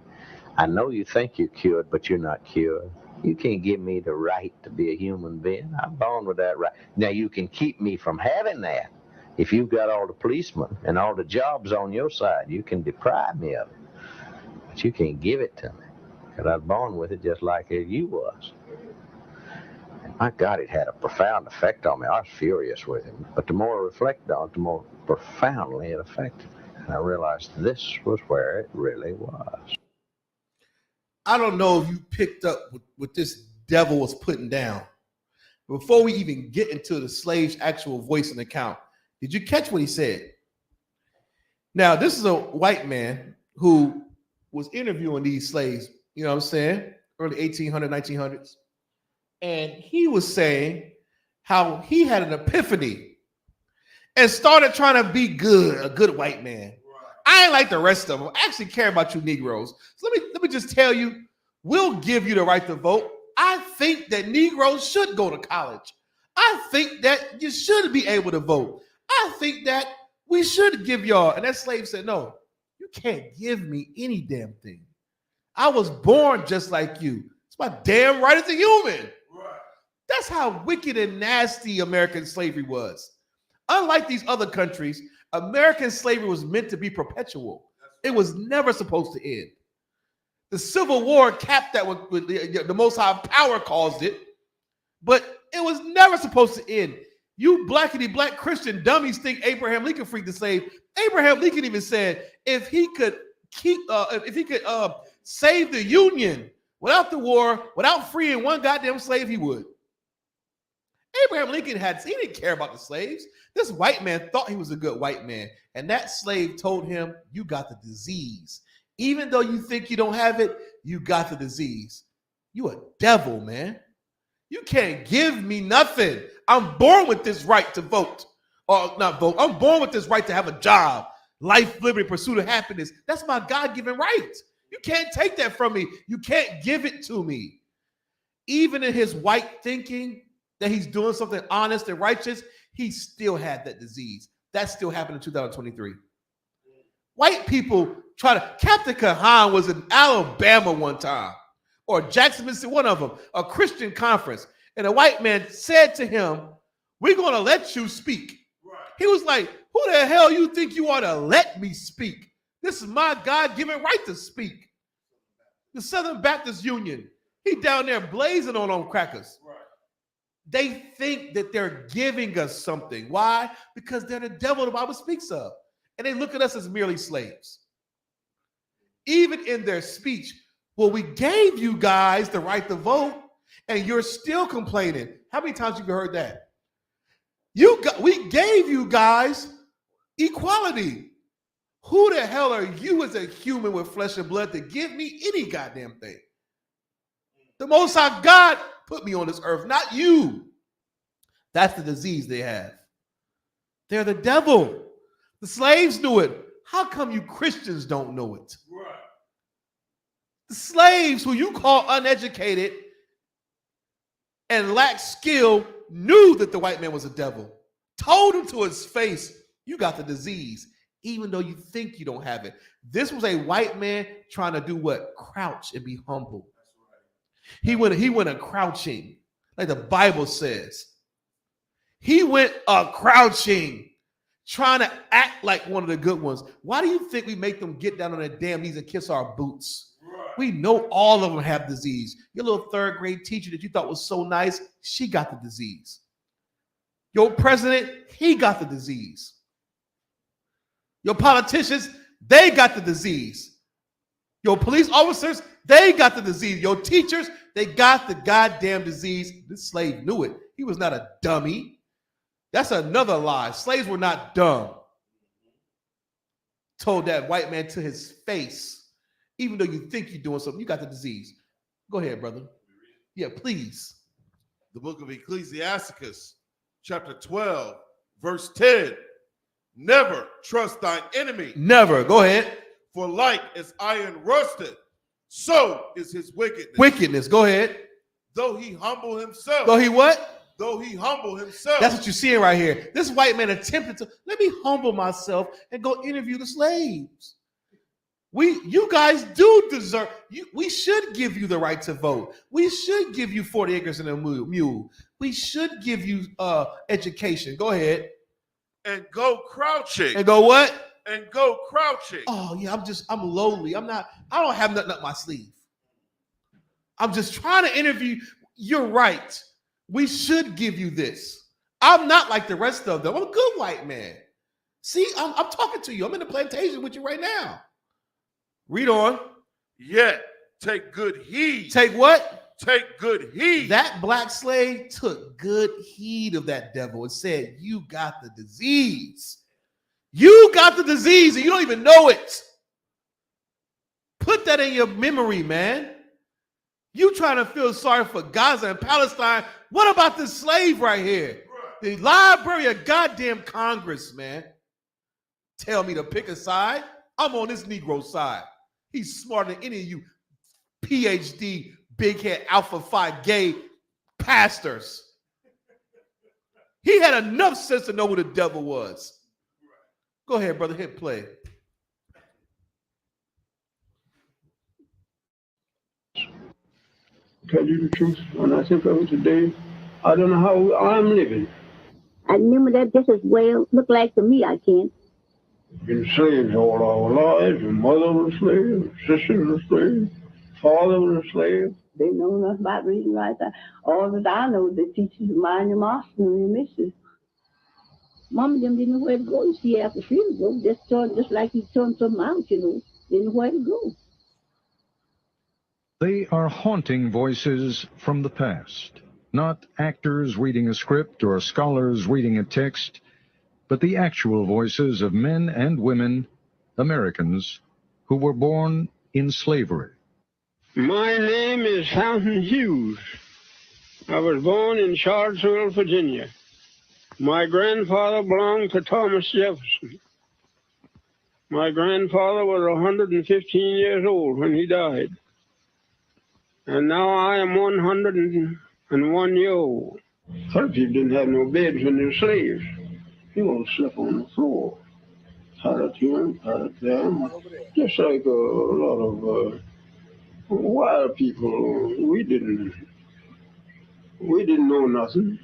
I know you think you're cured, but you're not cured. You can't give me the right to be a human being. I'm born with that right. Now, you can keep me from having that. If you've got all the policemen and all the jobs on your side, you can deprive me of it. But you can't give it to me, because I was born with it just like you was." And my God, it had a profound effect on me. I was furious with him. But the more I reflected on it, the more profoundly it affected me. And I realized this was where it really was. I don't know if you picked up what this devil was putting down. Before we even get into the slave's actual voice and account, did you catch what he said? Now, this is a white man who was interviewing these slaves, you know what I'm saying, early 1800s, 1900s. And he was saying how he had an epiphany and started trying to be good, a good white man. I ain't like the rest of them. I actually care about you Negroes. So let me just tell you, we'll give you the right to vote. I think that Negroes should go to college. I think that you should be able to vote. I think that we should give y'all. And that slave said, "No, you can't give me any damn thing. I was born just like you. It's my damn right as a human." Right. That's how wicked and nasty American slavery was. Unlike these other countries, American slavery was meant to be perpetual. It was never supposed to end. The Civil War capped that with the Most High Power caused it, but it was never supposed to end. You blackity black Christian dummies think Abraham Lincoln freed the slave. Abraham Lincoln even said if he could save the Union. Without the war, without freeing one goddamn slave, he would. Abraham Lincoln he didn't care about the slaves. This white man thought he was a good white man. And that slave told him, you got the disease. Even though you think you don't have it, you got the disease. You a devil, man. You can't give me nothing. I'm born with this right to vote. Or not vote. I'm born with this right to have a job. Life, liberty, pursuit of happiness. That's my God-given right. You can't take that from me. You can't give it to me. Even in his white thinking that he's doing something honest and righteous, he still had that disease. That still happened in 2023. White people try to... Captain Kahan was in Alabama one time, or Jackson, Mississippi, one of them, a Christian conference. And a white man said to him, we're going to let you speak. Right. He was like, who the hell you think you ought to let me speak? This is my God-given right to speak. The Southern Baptist Union, he down there blazing on crackers. Right. They think that they're giving us something. Why? Because they're the devil the Bible speaks of. And they look at us as merely slaves. Even in their speech, well, we gave you guys the right to vote, and you're still complaining. How many times have you heard that? We gave you guys equality. Who the hell are you as a human with flesh and blood to give me any goddamn thing? The Most High God put me on this earth, not you. That's the disease they have. They're the devil. The slaves knew it. How come you Christians don't know it? Right. The slaves, who you call uneducated and lack skill, knew that the white man was a devil. Told him to his face, you got the disease, even though you think you don't have it. This was a white man trying to do what? Crouch and be humble. He went a crouching, like the Bible says. He went a crouching, trying to act like one of the good ones. Why do you think we make them get down on their damn knees and kiss our boots? Right. We know all of them have disease. Your little third grade teacher that you thought was so nice, she got the disease. Your president, he got the disease. Your politicians, they got the disease. Your police officers, they got the disease. Your teachers, they got the goddamn disease. This slave knew it. He was not a dummy. That's another lie. Slaves were not dumb. Told that white man to his face, even though you think you're doing something, you got the disease. Go ahead, brother. Yeah, please. The book of Ecclesiasticus, chapter 12, verse 10. Never trust thine enemy. Never. Go ahead. For like as iron rusted, so is his wickedness. Wickedness. Go ahead. Though he humble himself. Though he what? Though he humble himself. That's what you're seeing right here. This white man attempted to, let me humble myself and go interview the slaves. You guys do deserve, we should give you the right to vote. We should give you 40 acres and a mule. We should give you education. Go ahead. And go crouching. And go what? And go crouching. Oh yeah, I'm lowly. I don't have nothing up my sleeve. I'm just trying to interview. You're right. We should give you this. I'm not like the rest of them. I'm a good white man. See, I'm talking to you. I'm in the plantation with you right now. Read on. Yet take good heed. Take what? Take good heed. That black slave took good heed of that devil and said, you got the disease. You got the disease and you don't even know it. Put that in your memory, man. You trying to feel sorry for Gaza and Palestine. What about this slave right here? The Library of goddamn Congress, man. Tell me to pick a side. I'm on this Negro side. He's smarter than any of you PhD, big head, Alpha Phi gay pastors. He had enough sense to know who the devil was. Go ahead, brother. Hit play. Tell you the truth, when I say from today, I don't know how I'm living. I remember that just as well look like to me, I can. Been slaves all our lives, and mother was a slave, sister was a slave, father was a slave. They know nothing about reading right. All that I know, they teach you to mind your master and your mistress. Mom and them didn't know where to go. You see, after freedom, go just like you turned something out, you know. Didn't know where to go. They are haunting voices from the past, not actors reading a script or scholars reading a text, but the actual voices of men and women, Americans, who were born in slavery. My name is Fountain Hughes. I was born in Charlottesville, Virginia. My grandfather belonged to Thomas Jefferson. My grandfather was 115 years old when he died. And now I am 101 years old. Some people didn't have no beds when they were slaves. People slept on the floor. Had it here, had it there. Just like a lot of wild people. We didn't know nothing.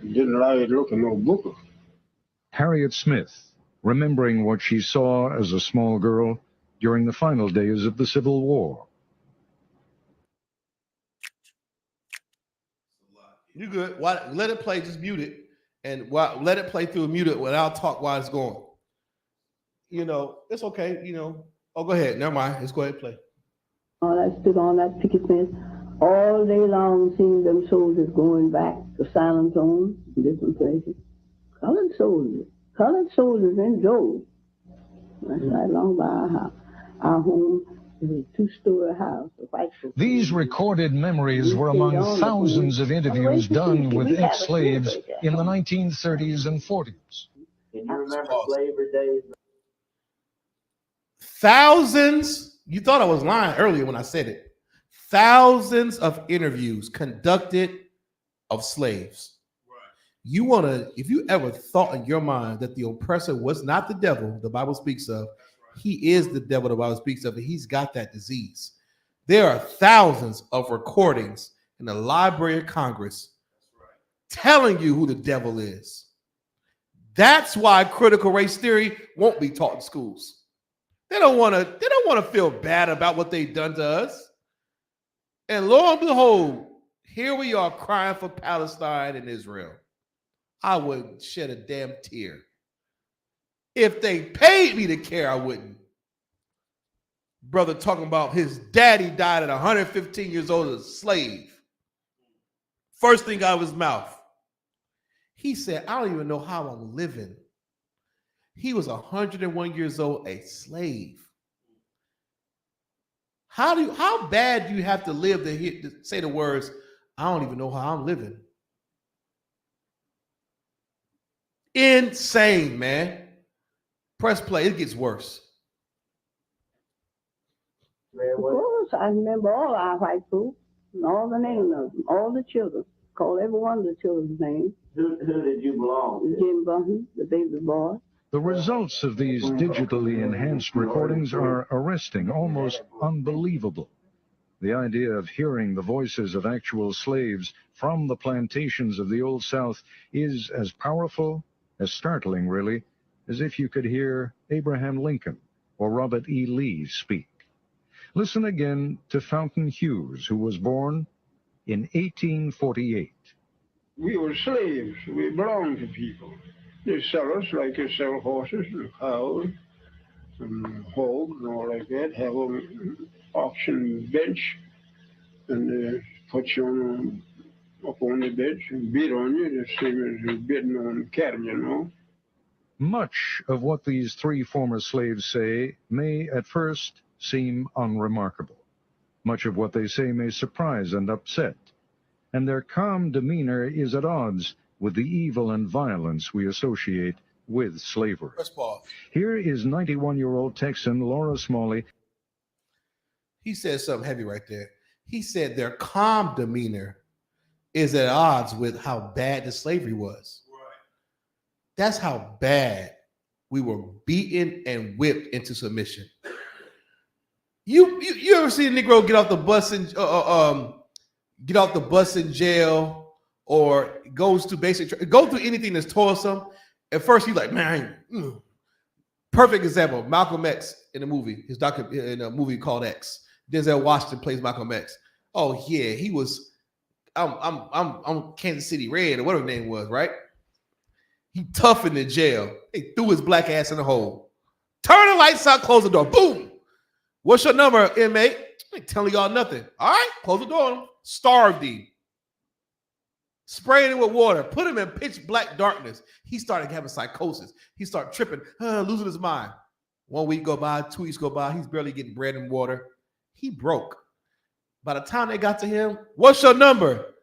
Didn't like look at no book. Harriet Smith, remembering what she saw as a small girl during the final days of the Civil War. You good? Why, let it play. Just mute it, and let it play through. Mute it. I'll talk while it's going. You know, it's okay. You know. Oh, go ahead. Never mind. Let's go ahead and play. I stood on that picket fence all day long, seeing them soldiers going back to silent zones in different places. Colored soldiers in droves. That's right along by our house. Our home is a two-story house. These recorded memories were among thousands of interviews done with ex-slaves in the 1930s and 40s. Can you remember slavery days? Thousands. You thought I was lying earlier when I said it. Thousands of interviews conducted of slaves. If you ever thought in your mind that the oppressor was not the devil the Bible speaks of, he is the devil the Bible speaks of, and he's got that disease. There are thousands of recordings in the Library of Congress telling you who the devil is. That's why critical race theory won't be taught in schools. They don't want to feel bad about what they've done to us. And lo and behold, here we are crying for Palestine and Israel. I wouldn't shed a damn tear. If they paid me to care, I wouldn't. Brother talking about his daddy died at 115 years old as a slave. First thing out of his mouth. He said, I don't even know how I'm living. He was 101 years old, a slave. How bad do you have to live to say the words, I don't even know how I'm living? Insane, man. Press play. It gets worse. Of course, I remember all our white folks and all the names of them, all the children. Call every one of the children's names. Who did you belong to? Jim Bunton, the baby boy. The results of these digitally enhanced recordings are arresting, almost unbelievable. The idea of hearing the voices of actual slaves from the plantations of the Old South is as powerful, as startling, really, as if you could hear Abraham Lincoln or Robert E. Lee speak. Listen again to Fountain Hughes, who was born in 1848. We were slaves. We belonged to people. They sell us like they sell horses and cows and hogs and all like that. Have an auction bench and put you up on the bench and bid on you, the same as bidding on cattle, you know. Much of what these three former slaves say may at first seem unremarkable. Much of what they say may surprise and upset. And their calm demeanor is at odds with the evil and violence we associate with slavery. Here is 91-year-old Texan Laura Smalley. He said something heavy right there. He said their calm demeanor is at odds with how bad the slavery was. That's how bad we were beaten and whipped into submission. You ever see a Negro get off the bus in jail, or goes to go through anything that's toilsome? At first, he's like, man, perfect example. Malcolm X in the movie, in a movie called X. Denzel Washington plays Malcolm X. Oh yeah, he was. I'm Kansas City Red or whatever his name was, right? He tough in the jail. They threw his black ass in the hole. Turn the lights out, close the door. Boom. What's your number, inmate? I ain't telling y'all nothing. All right, close the door on him. Starved him. Sprayed him with water. Put him in pitch black darkness. He started having psychosis. He started tripping, losing his mind. 1 week go by, 2 weeks go by. He's barely getting bread and water. He broke. By the time they got to him, what's your number?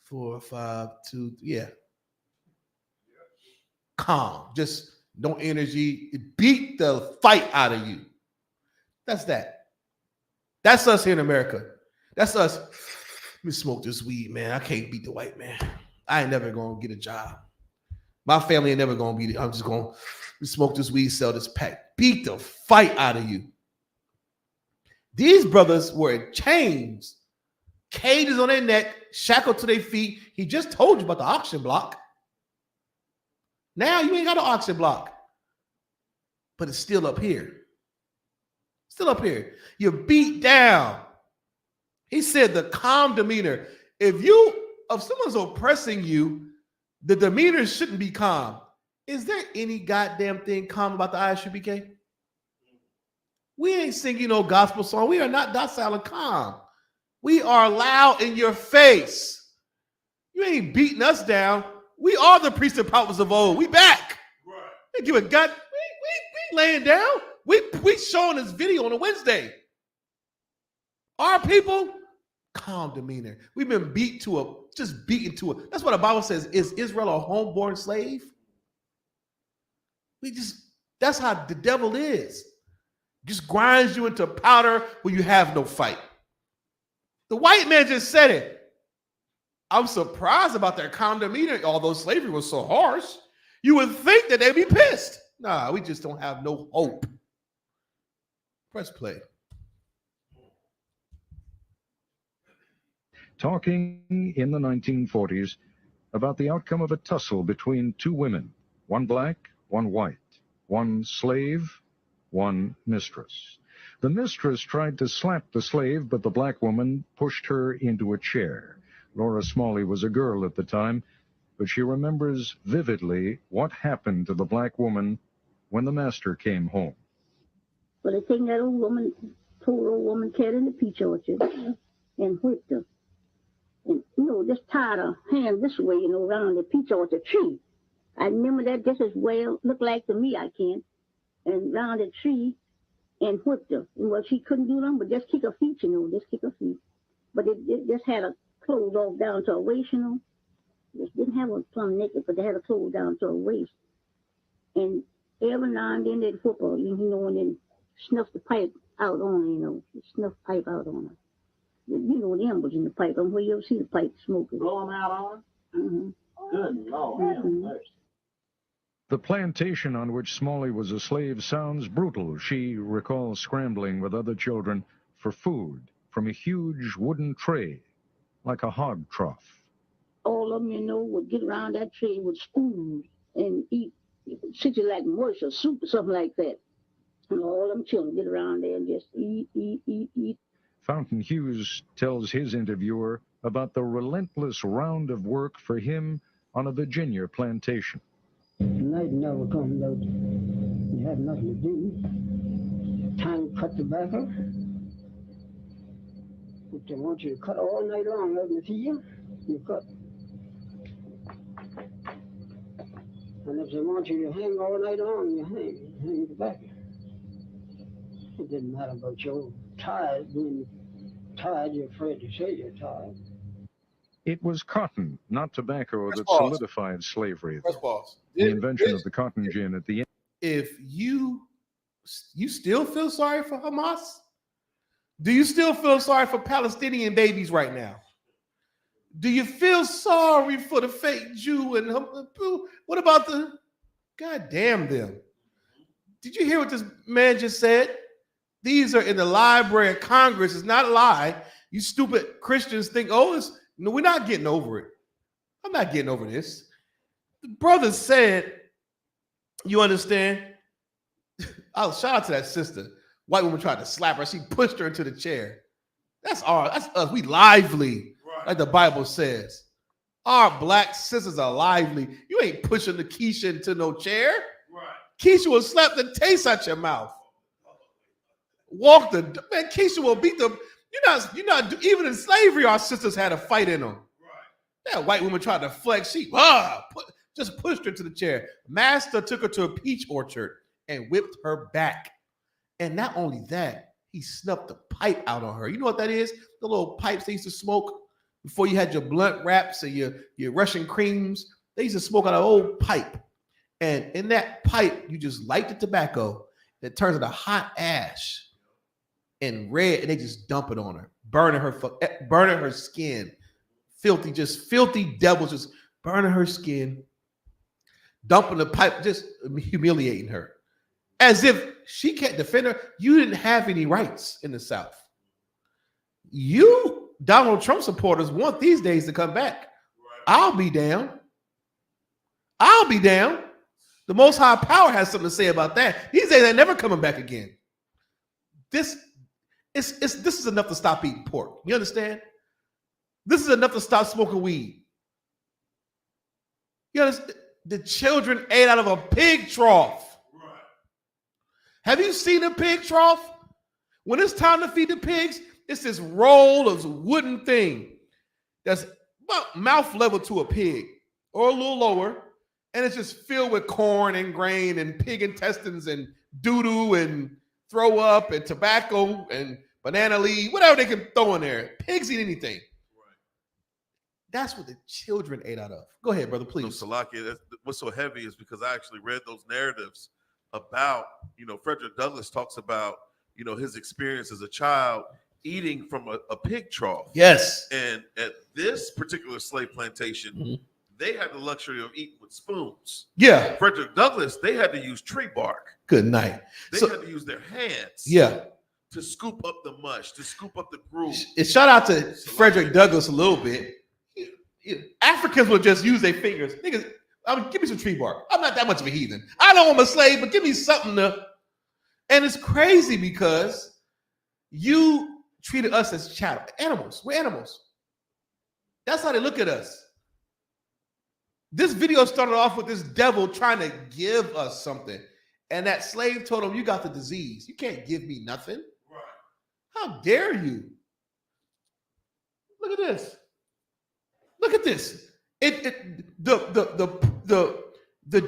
4, 5, 2, yeah. Calm. Just no energy. It beat the fight out of you. That's that. That's us here in America. That's us. Let me smoke this weed, man. I can't beat the white man. I ain't never gonna get a job. My family ain't never gonna beat it. I'm just gonna smoke this weed, sell this pack. Beat the fight out of you. These brothers were in chains, cages on their neck, shackled to their feet. He just told you about the auction block. Now you ain't got an auction block, but it's still up here. Still up here. You're beat down. He said the calm demeanor. If someone's oppressing you, the demeanor shouldn't be calm. Is there any goddamn thing calm about the I.S.U.P.K? We ain't singing no gospel song. We are not docile and calm. We are loud in your face. You ain't beating us down. We are the priests and prophets of old. We back. Right. They give a gut. We laying down. We showing this video on a Wednesday. Our people, calm demeanor. We've been beaten to it. That's what the Bible says. Is Israel a homeborn slave? That's how the devil is. Just grinds you into powder when you have no fight. The white man just said it. I'm surprised about their calm demeanor, although slavery was so harsh. You would think that they'd be pissed. Nah, we just don't have no hope. Press play. Talking in the 1940s about the outcome of a tussle between two women, one black, one white, one slave, one mistress. The mistress tried to slap the slave, but the black woman pushed her into a chair. Laura Smalley was a girl at the time, but she remembers vividly what happened to the black woman when the master came home. Well, they taken that old woman, poor old woman, carried in the peach orchard and whipped her. And, just tied her hand this way, around the peach orchard tree. I remember that just as well, looked like to me, I can. And round the tree and whipped her. And well, she couldn't do nothing but just kick her feet, just kick her feet. But it just had her clothes off down to her waist, Just didn't have her plumb naked, but they had her clothes down to her waist. And every now and then they'd whip her, and then snuff the pipe out on her, snuff the pipe out on her. The embers in the pipe. Where you ever see the pipe smoking? Blow them out on her? Mm-hmm. Good Lord. Mm-hmm. The plantation on which Smalley was a slave sounds brutal. She recalls scrambling with other children for food from a huge wooden tray, like a hog trough. All of them, would get around that tray with spoons and eat, such like mush or soup or something like that. And all them children get around there and just eat. Fountain Hughes tells his interviewer about the relentless round of work for him on a Virginia plantation. Night never comes out. You have nothing to do. Time to cut tobacco. If they want you to cut all night long out in the field, you cut. And if they want you to hang all night long, you hang tobacco. It didn't matter about your tired, being tired, you're afraid to say you're tired. It was cotton, not tobacco, that pause. solidified slavery. Press pause. The invention of the cotton gin at the end. If you still feel sorry for Hamas, do you still feel sorry for Palestinian babies right now? Do you feel sorry for the fake Jew and what about the goddamn them? Did you hear what this man just said? These are in the Library of Congress. It's not a lie. You stupid Christians think, no, we're not getting over it. I'm not getting over this. The brother said, you understand? I'll shout out to that sister. White woman tried to slap her. She pushed her into the chair. That's us. We lively, right, like the Bible says. Our black sisters are lively. You ain't pushing the Keisha into no chair. Right. Keisha will slap the taste out your mouth. Keisha will beat the. Even in slavery, our sisters had a fight in them. That white woman tried to flex. She just pushed her to the chair. Master took her to a peach orchard and whipped her back. And not only that, he snuffed the pipe out on her. You know what that is? The little pipes they used to smoke before you had your blunt wraps and your Russian creams. They used to smoke out an old pipe. And in that pipe, you just light the tobacco. It turns into hot ash and red, and they just dump it on her, burning her skin. Filthy devils just burning her skin, dumping the pipe, just humiliating her. As if she can't defend her. You didn't have any rights in the South. You, Donald Trump supporters, want these days to come back. I'll be down. The Most High Power has something to say about that. These days they're never coming back again. This is enough to stop eating pork. You understand? This is enough to stop smoking weed. You understand? The children ate out of a pig trough. Right. Have you seen a pig trough? When it's time to feed the pigs, it's this roll of wooden thing that's about mouth level to a pig or a little lower, and it's just filled with corn and grain and pig intestines and doo-doo and throw up and tobacco and banana leaf, whatever they can throw in there. Pigs eat anything. That's what the children ate out of. Go ahead, brother, please. So, Salakia, what's so heavy is because I actually read those narratives about, Frederick Douglass talks about, his experience as a child eating from a pig trough. Yes. And at this particular slave plantation, they had the luxury of eating with spoons. Yeah. Frederick Douglass, they had to use tree bark. Good night. They had to use their hands. Yeah. To scoop up the mush, to scoop up the groove. Shout out to Frederick Douglass a little bit. Africans will just use their fingers. Niggas, give me some tree bark. I'm not that much of a heathen. I know I'm a slave, but give me something to. And it's crazy because you treated us as chattel animals. We're animals. That's how they look at us. This video started off with this devil trying to give us something. And that slave told him, you got the disease. You can't give me nothing. Right. How dare you? Look at this. Look at this. The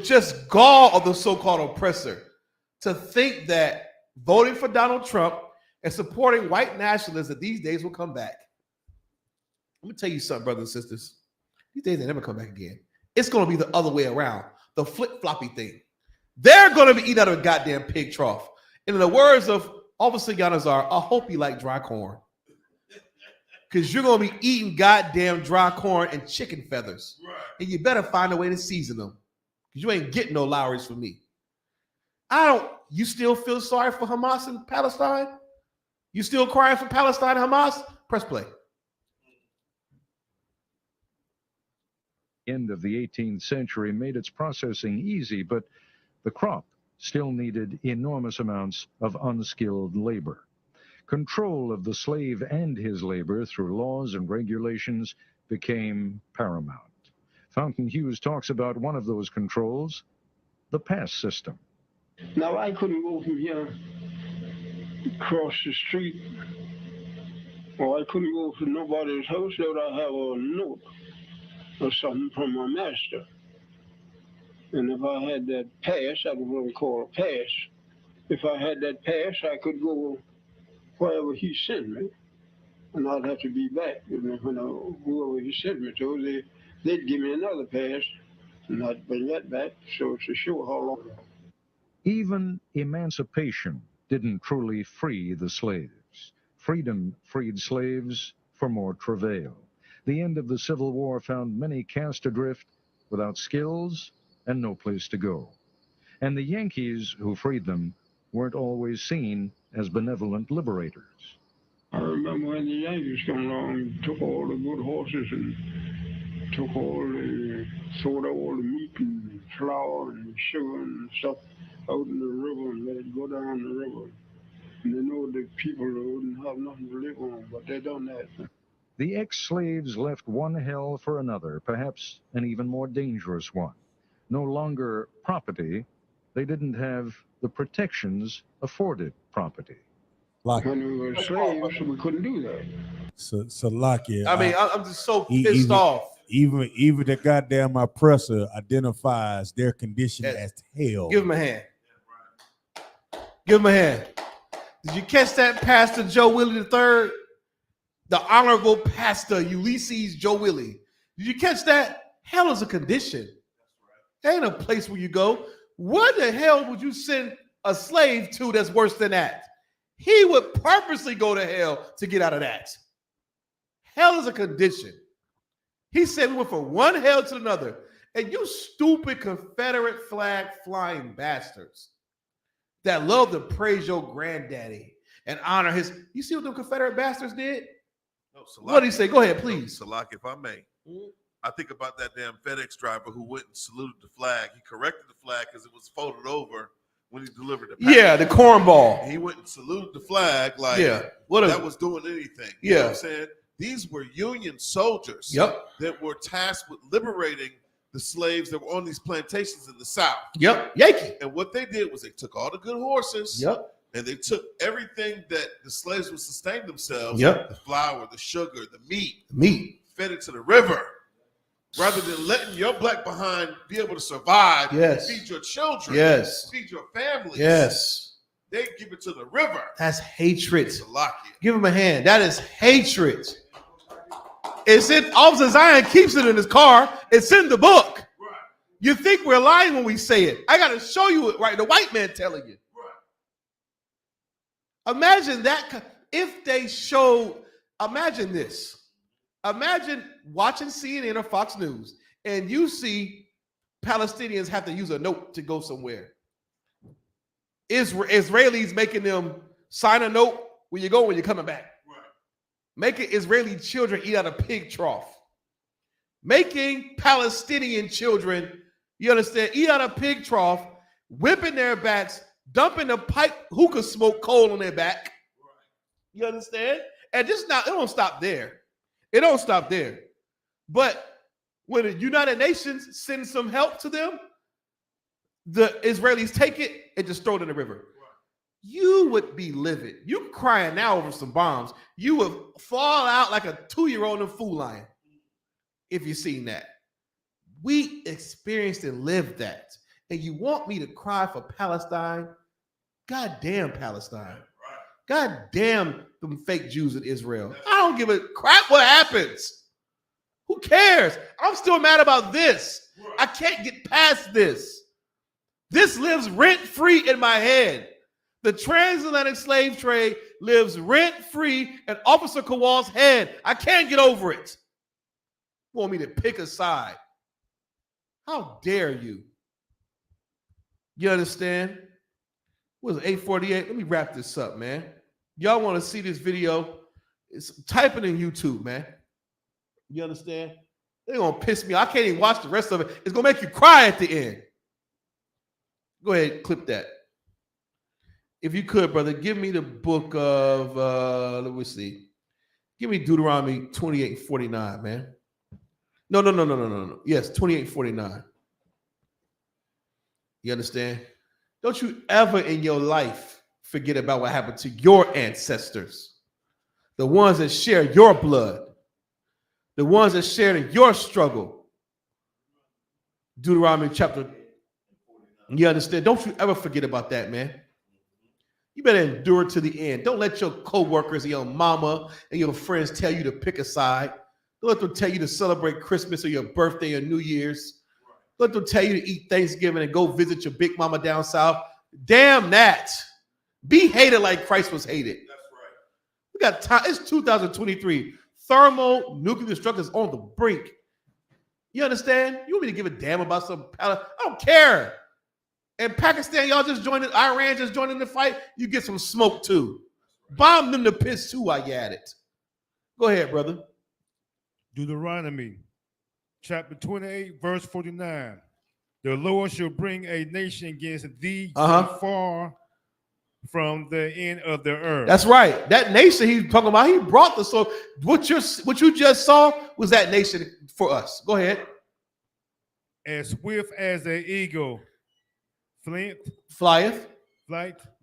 just gall of the so-called oppressor to think that voting for Donald Trump and supporting white nationalists that these days will come back. Let me tell you something, brothers and sisters. These days they never come back again. It's going to be the other way around. The flip-floppy thing. They're going to be eating out of a goddamn pig trough. And in the words of Officer Yanazar, I hope you like dry corn. Because you're going to be eating goddamn dry corn and chicken feathers. Right. And you better find a way to season them. Because you ain't getting no Lowry's from me. You still feel sorry for Hamas and Palestine? You still crying for Palestine and Hamas? Press play. End of the 18th century made its processing easy, but the crop still needed enormous amounts of unskilled labor. Control of the slave and his labor through laws and regulations became paramount. Fountain Hughes talks about one of those controls, the pass system. Now, I couldn't go from here, across the street, or I couldn't go to nobody's house without I have a note or something from my master. And if I had that pass, that was what we call a pass. If I had that pass, I could go wherever he sent me, and I'd have to be back. Whoever he sent me to, they'd give me another pass, and I'd bring that back, so to show how long. Even emancipation didn't truly free the slaves. Freedom freed slaves for more travail. The end of the Civil War found many cast adrift without skills and no place to go. And the Yankees who freed them weren't always seen as benevolent liberators. I remember when the Yankees come along and took all the good horses and sold all the meat and flour and sugar and stuff out in the river and let it go down the river. And they know the people wouldn't have nothing to live on, but they done that. The ex-slaves left one hell for another, perhaps an even more dangerous one. No longer property, they didn't have the protections afforded property. When we were slaves, we couldn't do that. So Lucky. I mean, I'm just so pissed off. Even the goddamn oppressor identifies their condition as hell. Give him a hand. Give him a hand. Did you catch that, Pastor Joe Willie III? The Honorable Pastor Ulysses Joe Willie. Did you catch that? Hell is a condition. There ain't a place where you go. Where the hell would you send a slave to that's worse than that? He would purposely go to hell to get out of that. Hell is a condition. He said we went from one hell to another. And you stupid Confederate flag flying bastards that love to praise your granddaddy and honor his. You see what the Confederate bastards did? No, What did he say? Go ahead, please. Salak, if I may. I think about that damn FedEx driver who went and saluted the flag. He corrected the flag because it was folded over when he delivered the package. Yeah, the cornball. He went and saluted the flag like that was doing anything. You know what Yeah. I'm saying? These were Union soldiers Yep. that were tasked with liberating the slaves that were on these plantations in the South. Yep. Yankee. And what they did was they took all the good horses. Yep. And they took everything that the slaves would sustain themselves. Yep. The flour, the sugar, the meat. Meat. Fed it to the river. Rather than letting your black behind be able to survive, Yes. feed your children, Yes. feed your families. Yes. They give it to the river. That's hatred. Salakia. Give him a hand. That is hatred. It's in Officer Zion keeps it in his car. It's in the book. Right. You think we're lying when we say it. I got to show you it right. The white man telling you. Right. Imagine that if they showed, imagine this. Imagine watching CNN or Fox News and you see Palestinians have to use a note to go somewhere. Israelis making them sign a note when you go, when you're coming back. Right. Making Israeli children eat out of pig trough. Making Palestinian children, you understand, eat out of pig trough, whipping their backs, dumping the pipe hookah smoke coal on their back. Right. You understand? And just now, it don't stop there. It don't stop there. But when the United Nations sends some help to them, the Israelis take it and just throw it in the river. Right. You would be livid. You crying now over some bombs. You would fall out like a 2-year-old in Food Lion if you've seen that. We experienced and lived that. And you want me to cry for Palestine? God damn Palestine. God damn them fake Jews in Israel. I don't give a crap what happens. Who cares? I'm still mad about this. I can't get past this. This lives rent-free in my head. The transatlantic slave trade lives rent-free in Officer Kowal's head. I can't get over it. You want me to pick a side? How dare you? You understand? What was it, 8:48? Let me wrap this up, man. Y'all want to see this video? Type it in YouTube, man. You understand? They're going to piss me off. I can't even watch the rest of it. It's going to make you cry at the end. Go ahead, clip that. If you could, brother, give me the book of, let me see. Give me Deuteronomy 28:49, man. No. Yes, 28:49. You understand? Don't you ever in your life forget about what happened to your ancestors, the ones that share your blood, the ones that shared in your struggle. Deuteronomy chapter. You understand? Don't you ever forget about that, man. You better endure to the end. Don't let your co-workers and your mama and your friends tell you to pick a side. Don't let them tell you to celebrate Christmas or your birthday or New Year's. Don't let them tell you to eat Thanksgiving and go visit your big mama down south. Damn that. Be hated like Christ was hated. That's right. We got time. It's 2023. Thermonuclear destruction is on the brink. You understand? You want me to give a damn about some I don't care. And Pakistan, y'all just joined it. Iran just joined in the fight. You get some smoke too. Bomb them to piss too while you at it. Go ahead, brother. Deuteronomy chapter 28, verse 49. The Lord shall bring a nation against thee far from the end of the earth. That's right. That nation he's talking about, he brought the soul. What you just saw was that nation for us. Go ahead. As swift as an eagle flieth.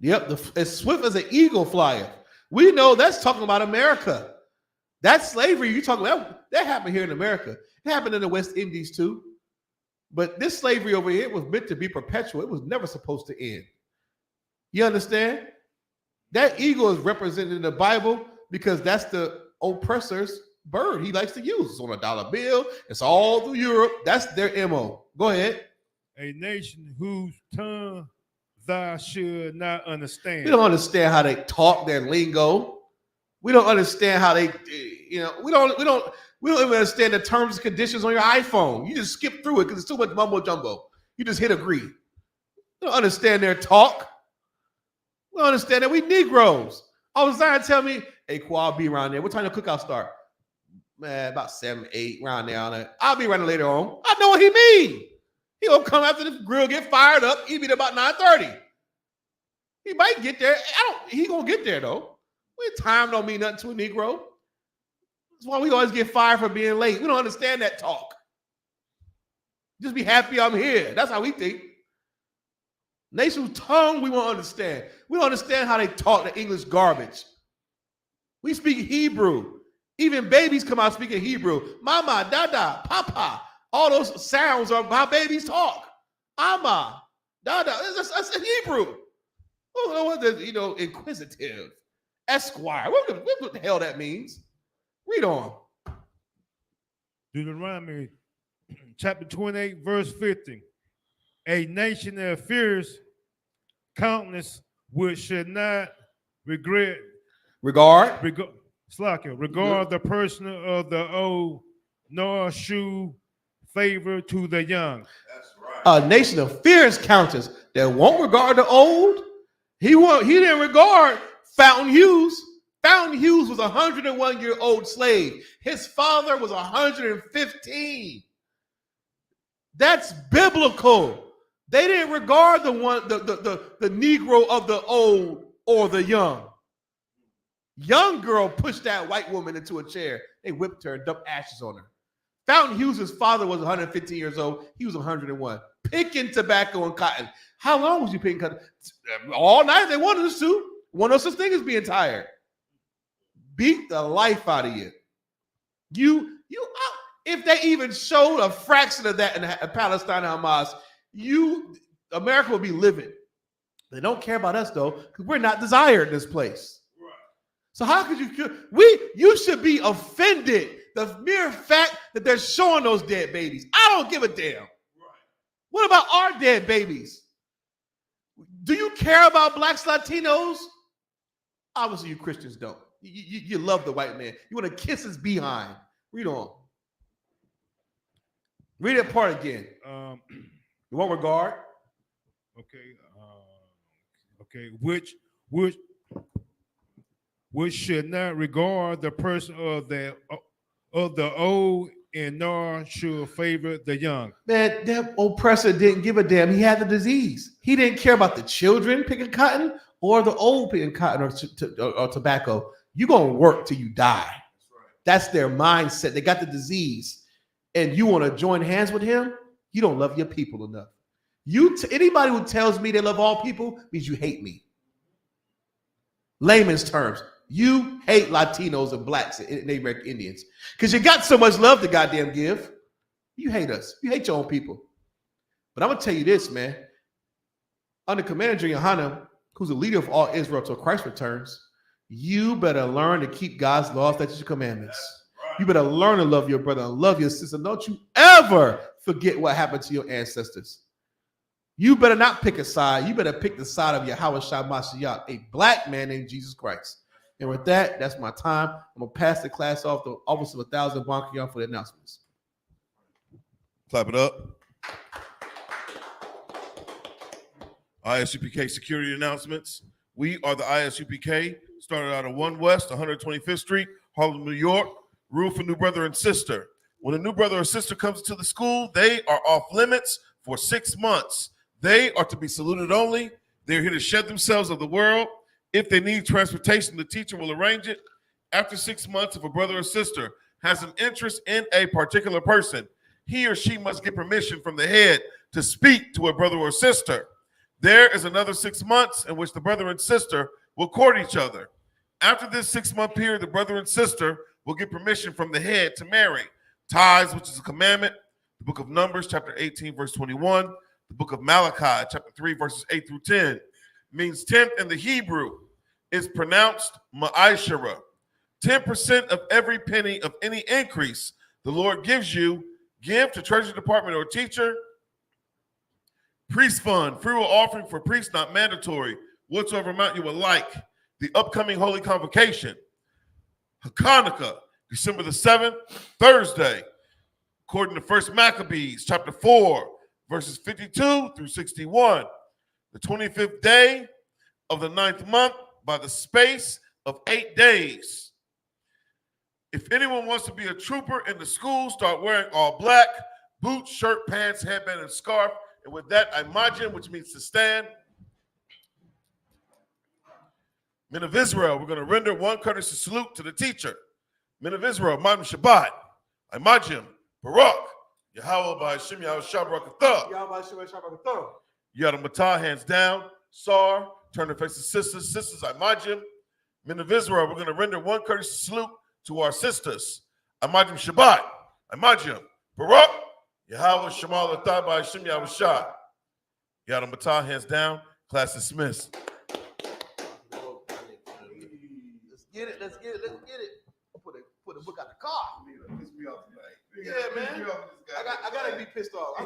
Yep. As swift as an eagle flieth. We know that's talking about America. That slavery you talking about, that happened here in America. It happened in the West Indies too. But this slavery over here was meant to be perpetual. It was never supposed to end. You understand? That eagle is represented in the Bible because that's the oppressor's bird he likes to use. It's on a dollar bill. It's all through Europe. That's their MO. Go ahead. A nation whose tongue thou should not understand. We don't understand how they talk, their lingo. We don't understand how they, we don't even understand the terms and conditions on your iPhone. You just skip through it because it's too much mumbo jumbo. You just hit agree. We don't understand their talk. We don't understand that we Negroes. I was trying to tell me, hey, I'll be around there. What time the cookout start? Man, about 7, 8, around there. I'll be running later on. I know what he mean. He gonna come after the grill, get fired up. He'll be there about 9:30. He might get there. He gonna get there though. Time don't mean nothing to a Negro. That's why we always get fired for being late. We don't understand that talk. Just be happy I'm here. That's how we think. Nation's tongue we won't understand. We don't understand how they talk the English garbage. We speak Hebrew. Even babies come out speaking Hebrew. Mama, dada, papa. All those sounds are how babies talk. Ama, dada. That's Hebrew. Oh, inquisitive. Esquire. What the hell that means? Read on. Deuteronomy chapter 28, verse 50. A nation that fears countenance which should not regard the person of the old, nor shew favor to the young. That's right. A nation of fierce countenance that won't regard the old. He didn't regard Fountain Hughes. Fountain Hughes was a 101-year-old slave. His father was 115. That's biblical. They didn't regard the Negro of the old or the young. Young girl pushed that white woman into a chair. They whipped her and dumped ashes on her. Fountain Hughes' father was 115 years old. He was 101. Picking tobacco and cotton. How long was you picking cotton? All night. They wanted us to. One of those things is being tired. Beat the life out of you. If they even showed a fraction of that in Palestine and Hamas, America will be living. They don't care about us though, because we're not desired in this place. Right. So how could you should be offended the mere fact that they're showing those dead babies. I don't give a damn. Right. What about our dead babies? Do you care about blacks, Latinos? Obviously, you Christians don't. You love the white man. You want to kiss his behind. Read on. Read that part again. You want regard? Okay. Okay. Which should not regard the person of the old, and nor should favor the young. Man, that oppressor didn't give a damn. He had the disease. He didn't care about the children picking cotton or the old picking cotton or tobacco. You're going to work till you die. That's their mindset. They got the disease. And you want to join hands with him? You don't love your people enough. Anybody who tells me they love all people means you hate me. Layman's terms. You hate Latinos and blacks and Native American Indians because you got so much love to goddamn give. You hate us. You hate your own people. But I'm going to tell you this, man. Under Commander YAHANNA, who's the leader of all Israel till Christ returns, you better learn to keep God's laws, statutes, and commandments. Right. You better learn to love your brother and love your sister. Don't you ever forget what happened to your ancestors. You better not pick a side. You better pick the side of YAHWH, a black man named Jesus Christ. And with that, that's my time. I'm going to pass the class off to Officer 1000 Bonkion for the announcements. Clap it up. I.S.U.P.K. security announcements. We are the I.S.U.P.K. Started out of 1 West, 125th Street, Harlem, New York. Rule for new brother and sister. When a new brother or sister comes to the school, they are off limits for 6 months. They are to be saluted only. They're here to shed themselves of the world. If they need transportation, the teacher will arrange it. After 6 months, if a brother or sister has an interest in a particular person, he or she must get permission from the head to speak to a brother or sister. There is another 6 months in which the brother and sister will court each other. After this 6-month period, the brother and sister will get permission from the head to marry. Tithes, which is a commandment. The book of Numbers, chapter 18, verse 21. The book of Malachi, chapter 3, verses 8 through 10. Means tenth in the Hebrew. Is pronounced ma'ashara. 10% of every penny of any increase the Lord gives you, give to treasury department or teacher. Priest fund, free will offering for priests, not mandatory. Whatsoever amount you would like. The upcoming holy convocation. Hanukkah, December the 7th, Thursday. According to 1 Maccabees, chapter 4, verses 52 through 61. The 25th day of the 9th month by the space of 8 days. If anyone wants to be a trooper in the school, start wearing all black, boots, shirt, pants, headband, and scarf. And with that, imagine, which means to stand. Men of Israel, we're going to render one courtesy salute to the teacher. Men of Israel, Imagine Shabbat, Imagine, Barak, Yahweh by Hashem, Yahweh Shabbat, Yahweh Matah, hands down, Sar, turn to face the sisters. Sisters, Imagine. Men of Israel, we're going to render one courtesy salute to our sisters. Imagine Shabbat, Imagine, Barak, Yahweh Shema Latah by Hashem, Yahweh Shah. Yahweh Matah, hands down, class dismissed. Get it, let's get it, let's get it. Put a book out the car. Yeah, man. I gotta be pissed off.